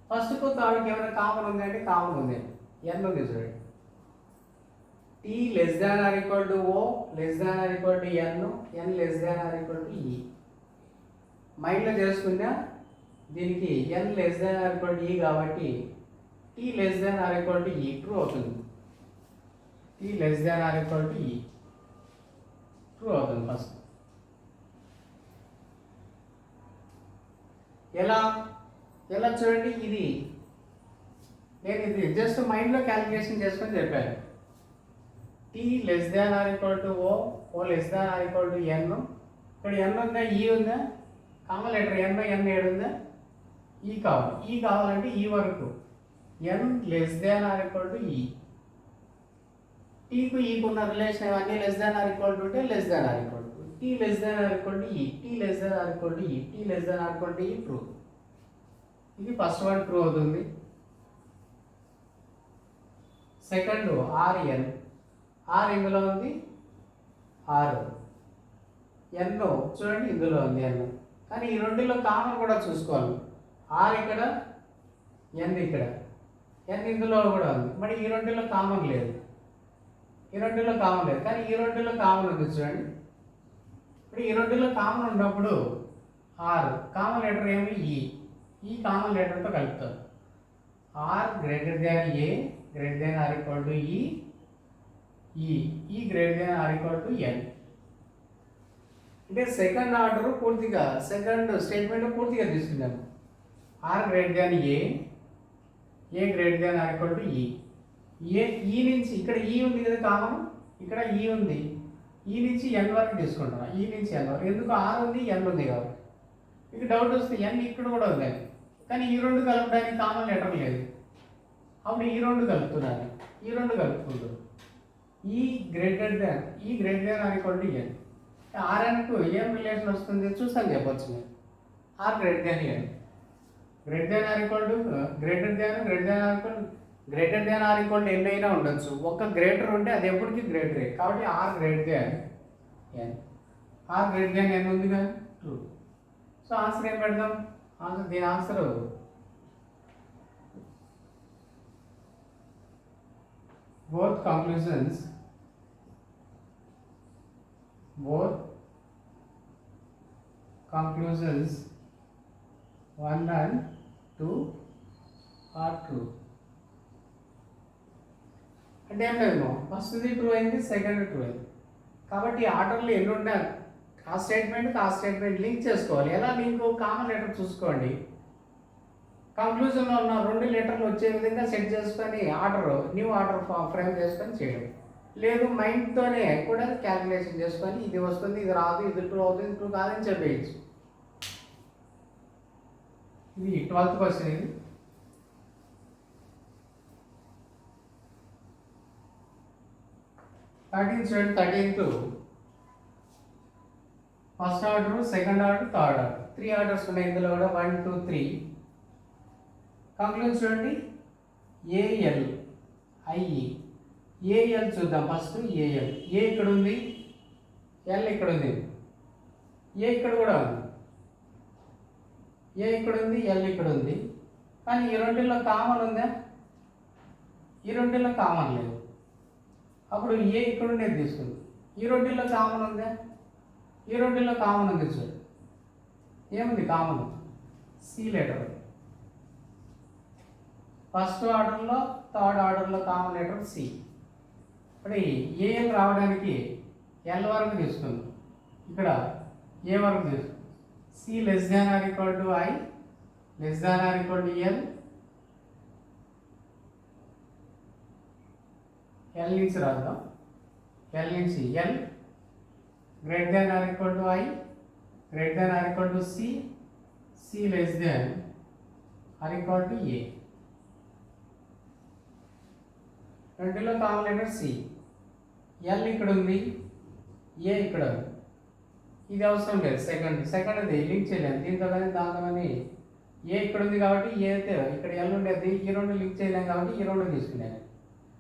ఫస్ట్కు థర్డ్కి ఏమైనా కామన్ ఉంది అంటే కామన్ ఉంది, ఎన్ ఉంది చూడండి. T less than or equal to O, less than or equal to N, N less than or equal to E. మైండ్లో చేసుకున్నా దీనికి N less than or equal to E కాబట్టి T less than or equal to E true అవుతుంది. T less than or equal to E true అవుతుంది ఫస్ట్. ఎలా చూడండి, నేను ఇది జస్ట్ మైండ్లో క్యాలిక్యులేషన్ చేసుకొని చెప్పాను. T less than or equal to O less than or equal to N. ఇక్కడ ఎన్ ఉందా, ఈ ఉందా, కామన్ లెటర్ ఎన్ ఏడు ఉందా, ఈ కావాలి. ఈ కావాలంటే ఈ వరకు N less than or equal to E టీకు ఈకు ఉన్న రిలేషన్ ఇవన్నీ less than or equal to ఉంటే less than or equal to T less than or equal to E T less than or equal to E T less than or equal to E true. ఇది ఫస్ట్ వన్ ట్రూ అవుతుంది. సెకండ్ ఆర్ఎన్ ఆర్ ఇందులో ఉంది, ఆర్ ఎన్ చూడండి ఇందులో ఉంది ఎన్. కానీ ఈ రెండులో కామన్ కూడా చూసుకోవాలి. ఆర్ ఇక్కడ, ఎన్ ఇక్కడ, ఎన్ ఇందులో కూడా ఉంది. మరి ఈ రెండులో కామన్ లేదు, ఈ రెండులో కామన్ లేదు, కానీ ఈ రెండులో కామన్ ఉంది చూడండి. ఇప్పుడు ఈ రెండులో కామన్ ఉన్నప్పుడు ఆర్ కామన్ లెటర్ ఏమి ఈ కామన్ లెటర్తో కలుపుతారు. R greater than A greater than or equal to E greater than or equal to N. అంటే సెకండ్ ఆర్డర్ పూర్తిగా సెకండ్ స్టేట్మెంట్ పూర్తిగా తీసుకున్నాము. R greater than A greater than or equal to E నుంచి ఇక్కడ ఈ ఉంది కదా కామన్, ఇక్కడ ఈ ఉంది, ఈ నుంచి ఎన్ వరకు తీసుకుంటాం. ఈ నుంచి ఎన్ వరకు ఎందుకు ఆర్ ఉంది ఎన్ ఉంది కాబట్టి. మీకు డౌట్ వస్తే ఎన్ ఇక్కడ కూడా ఉంది, కానీ ఈ రెండు కలపడానికి కామన్ లెటర్ లేదు. అప్పుడు ఈ రెండు కలుపుతున్నాను, ఈ రెండు కలుపుకుంటారు. E greater than or equal to N. ఆర్ఎన్కు ఏం రిలేషన్ వస్తుంది చూసాను చెప్పొచ్చు నేను. R greater than N, greater than or equal to greater than or equal to N అయినా ఉండొచ్చు. ఒక గ్రేటర్ ఉంటే అది ఎప్పటికీ గ్రేటరే కాబట్టి R greater than N. R greater than N ఉంది కదా ట్రూ. సో ఆన్సర్ ఏం పెడదాం? దీని answer both conclusions 1 and 2 are true. అంటే ఏం లేదు, ఫస్ట్ది ట్రూ అయింది, సెకండ్ ట్రూ అయింది. కాబట్టి ఆర్డర్లో ఎన్ని ఉన్నాయి ఆ స్టేట్మెంట్ లింక్ చేసుకోవాలి. ఎలా లింక్? కామన్ లెటర్ చూసుకోండి. కంక్లూజన్లో ఉన్న రెండు లెటర్లు వచ్చే విధంగా సెట్ చేసుకొని న్యూ ఆర్డర్ ఫ్రేమ్ చేసుకొని చేయడం. లేదు మైండ్తోనే కూడా క్యాలిక్యులేషన్ చేసుకొని ఇది వస్తుంది, ఇది రాదు, ఇది ట్రూ అవుతుంది, ట్రూ కాదని చెప్పేయచ్చు. ఇది 12th క్వశ్చన్. ఇది 13th first order, second order, third order, 3 orders ఉన్నాయి ఇందులో కూడా 1 2 3. కంక్లూజన్ చూడండి, ఏఎల్ ఐఈ. ఏఎల్ చూద్దాం ఫస్ట్. ఏఎల్ ఏ ఇక్కడ ఉంది, ఎల్ ఇక్కడ ఉంది, ఏ ఇక్కడ కూడా ఉంది, ఏ ఇక్కడ ఉంది, ఎల్ ఇక్కడ ఉంది. కానీ ఈ రెండులో కామన్ ఉందా? ఈ రెండులో కామన్ లేదు. అప్పుడు ఏ ఇక్కడ ఉండేది తీసుకుంది. ఈ రెండులో కామన్ ఉందా? ఈ రెండులో కామన్ ఉంది చూడు. ఏముంది కామన్? C letter. ఫస్ట్ ఆర్డర్లో థర్డ్ ఆర్డర్లో కామన్ లెటర్ సి. ఇప్పుడు ఏఎల్ రావడానికి ఎల్ వరకు తీసుకుంది, ఇక్కడ ఏ వరకు తీసుకుంది. C less than or equal to I less than or equal to L. L నుంచి రాద్దాం. ఎల్ నుంచి L greater than or equal to I greater than or equal to C C less than or equal to A. రెండులో కామన్ లెటర్ సి. ఎల్ ఇక్కడ ఉంది, ఏ ఇక్కడ ఉంది. ఇది అవసరం లేదు. సెకండ్ది లింక్ చేయలేము దీంతో కానీ దాంతో కానీ. ఏ ఇక్కడ ఉంది కాబట్టి ఏ అయితే ఇక్కడ ఎల్ ఉండేది, ఈ రెండు లింక్ చేయలేము కాబట్టి ఈ రెండు తీసుకున్నాను.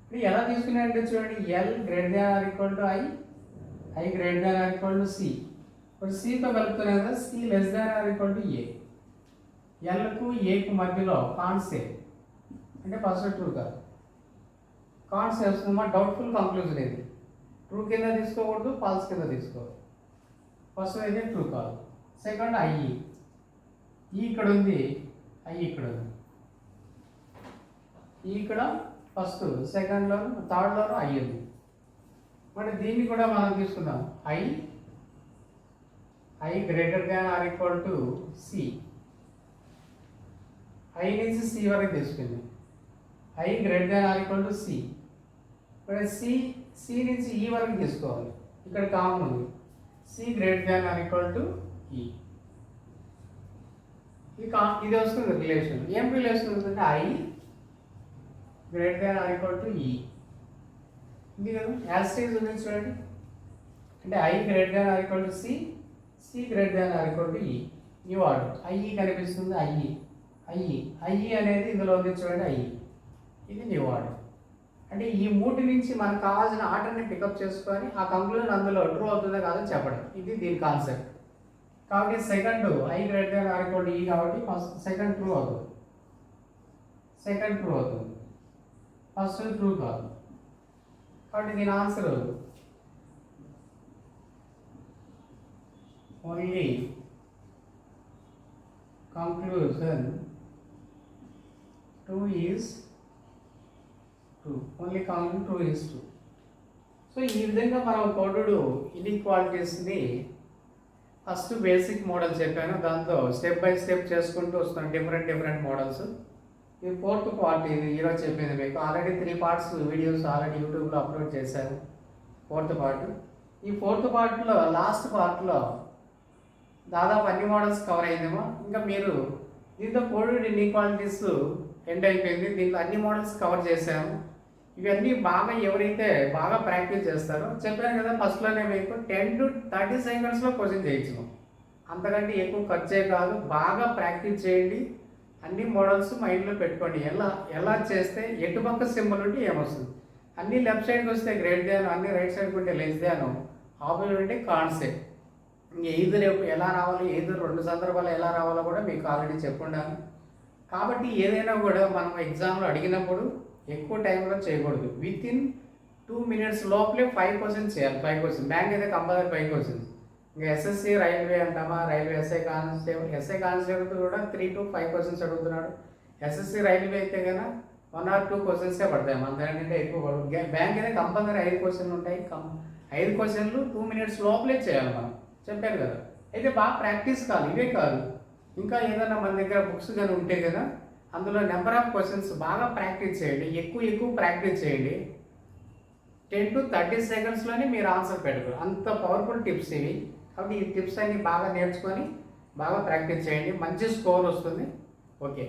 ఇప్పుడు ఎలా తీసుకున్నాయంటే చూడండి, L greater than or equal to I greater than or equal to C. ఇప్పుడు సితో కలుపుతున్నాయి కదా, C less than or equal to A. ఎల్కు ఏకు మధ్యలో కాన్సెప్ట్ అంటే ఫస్ట్ ట్రూ కాదు, కాన్సెప్ట్ వస్తుందమ్మా. డౌట్ఫుల్ కంక్లూజన్ ఇది. ట్రూ కింద తీసుకోకూడదు, ఫాల్స్ కింద తీసుకోకూడదు. ఫస్ట్ అయితే ట్రూ కాదు. Second I E. ఈ ఇక్కడ ఉంది, ఐ ఇక్కడ ఉంది. ఈ ఇక్కడ ఫస్ట్, సెకండ్లోను థర్డ్లోను ఐ ఉంది. మరి దీన్ని కూడా మనం తీసుకుందాం. I greater than or equal to C. I నుంచి సి వరకు తీసుకుందాం. I greater than or equal to C. ఇప్పుడు సి నుంచి ఈ వరకు తీసుకోవాలి. ఇక్కడ కామన్ ఉంది. C greater than or equal to E. ఇది వస్తుంది రిలేషన్. ఏం రిలేషన్ ఉంటుందంటే I greater than or equal to E. ఇది కదా యాస్టేజ్ ఉంది చూడండి. అంటే I greater than or equal to C, C greater than or equal to ఈ. న్యూ ఆర్డర్ ఐఈ కనిపిస్తుంది. ఐఈ అనేది ఇందులో ఉంది చూడండి. ఇది న్యూ ఆర్డర్. అంటే ఈ మూటి నుంచి మనకు కావాల్సిన ఆర్డర్ని పికప్ చేసుకొని ఆ కంక్లూజన్ అందులో ట్రూ అవుతుందో కాదో చెప్పడం. ఇది దీని కాన్సెప్ట్. కాబట్టి second I greater than or equal to E కాబట్టి ఫస్ట్ సెకండ్ ట్రూ అవుతుంది. ఫస్ట్ ట్రూ కాదు. కాబట్టి దీని answer only conclusion 2 is true. Only conclusion 2 is true. So ఈ విధంగా మనం కోడెడ్ ఇన్ఈక్వాలిటీస్ని ఫస్ట్ బేసిక్ మోడల్ చెప్పాను. దాంతో స్టెప్ బై స్టెప్ చేసుకుంటూ వస్తున్నాను డిఫరెంట్ మోడల్స్. ఇది ఫోర్త్ పార్ట్. ఇది ఈరోజు చెప్పింది మీకు. ఆల్రెడీ 3 parts వీడియోస్ ఆల్రెడీ యూట్యూబ్లో అప్లోడ్ చేశాను. Fourth part. ఈ ఫోర్త్ పార్ట్లో లాస్ట్ పార్ట్లో దాదాపు అన్ని మోడల్స్ కవర్ అయిందేమో. ఇంకా మీరు దీంతో కోడెడ్ ఇన్ఈక్వాలిటీస్ ఎండ్ అయిపోయింది. దీంట్లో అన్ని మోడల్స్ కవర్ చేశాను. ఇవన్నీ బాగా ఎవరైతే బాగా ప్రాక్టీస్ చేస్తారో చెప్పాను కదా ఫస్ట్లోనే మీకు 10 to 30 secondsలో క్వశ్చన్ చేయొచ్చు. అంతకంటే ఎక్కువ ఖర్చే కాదు. బాగా ప్రాక్టీస్ చేయండి. అన్ని మోడల్స్ మైండ్లో పెట్టుకోండి. ఎలా చేస్తే ఎటుపక్క సింబల్ ఉంటే ఏమొస్తుంది. అన్ని లెఫ్ట్ సైడ్కి వస్తే గ్రేట్ దాన్, అన్ని రైట్ సైడ్కి ఉంటే లెస్ దాన్, ఆపోజిట్ ఉంటే కాన్సెప్ట్. ఎయిదర్ ఎలా రావాలి, ఎయిదర్ 2 సందర్భాలు ఎలా రావాలో కూడా మీకు ఆల్రెడీ చెప్పుండాను. కాబట్టి ఏదైనా కూడా మనం ఎగ్జామ్లో అడిగినప్పుడు ఎక్కువ టైంలో చేయకూడదు. వితిన్ 2 minutes లోపలే 5 questions చేయాలి. 5 questions. బ్యాంక్ అయితే కంపల్సరీ 5 questions. ఇంకా ఎస్ఎస్సి రైల్వే అంటామా, రైల్వే ఎస్ఐ కానిస్టేబుల్ కూడా 3 to 5 questions అడుగుతున్నాడు. ఎస్ఎస్సి రైల్వే అయితే కన్నా 1 or 2 questions పడతాయి. అంతకంటే ఎక్కువ పడదు. బ్యాంక్ అయితే కంపల్సరీ 5 questions ఉంటాయి. 5 questions 2 minutes లోపలే చేయాలి మనం. చెప్పారు కదా. అయితే బాగా ప్రాక్టీస్ కావాలి. ఇవే కాదు, ఇంకా ఏదైనా మన దగ్గర బుక్స్ కానీ ఉంటే కదా అందులో నెంబర్ ఆఫ్ క్వశ్చన్స్ బాగా ప్రాక్టీస్ చేయండి. ఎక్కువ ప్రాక్టీస్ చేయండి. 10 to 30 secondsలోనే మీరు ఆన్సర్ పెట్టుకోరు. అంత పవర్ఫుల్ టిప్స్ ఇవి. కాబట్టి ఈ టిప్స్ అన్ని బాగా నేర్చుకొని బాగా ప్రాక్టీస్ చేయండి. మంచి స్కోర్ వస్తుంది. ఓకే.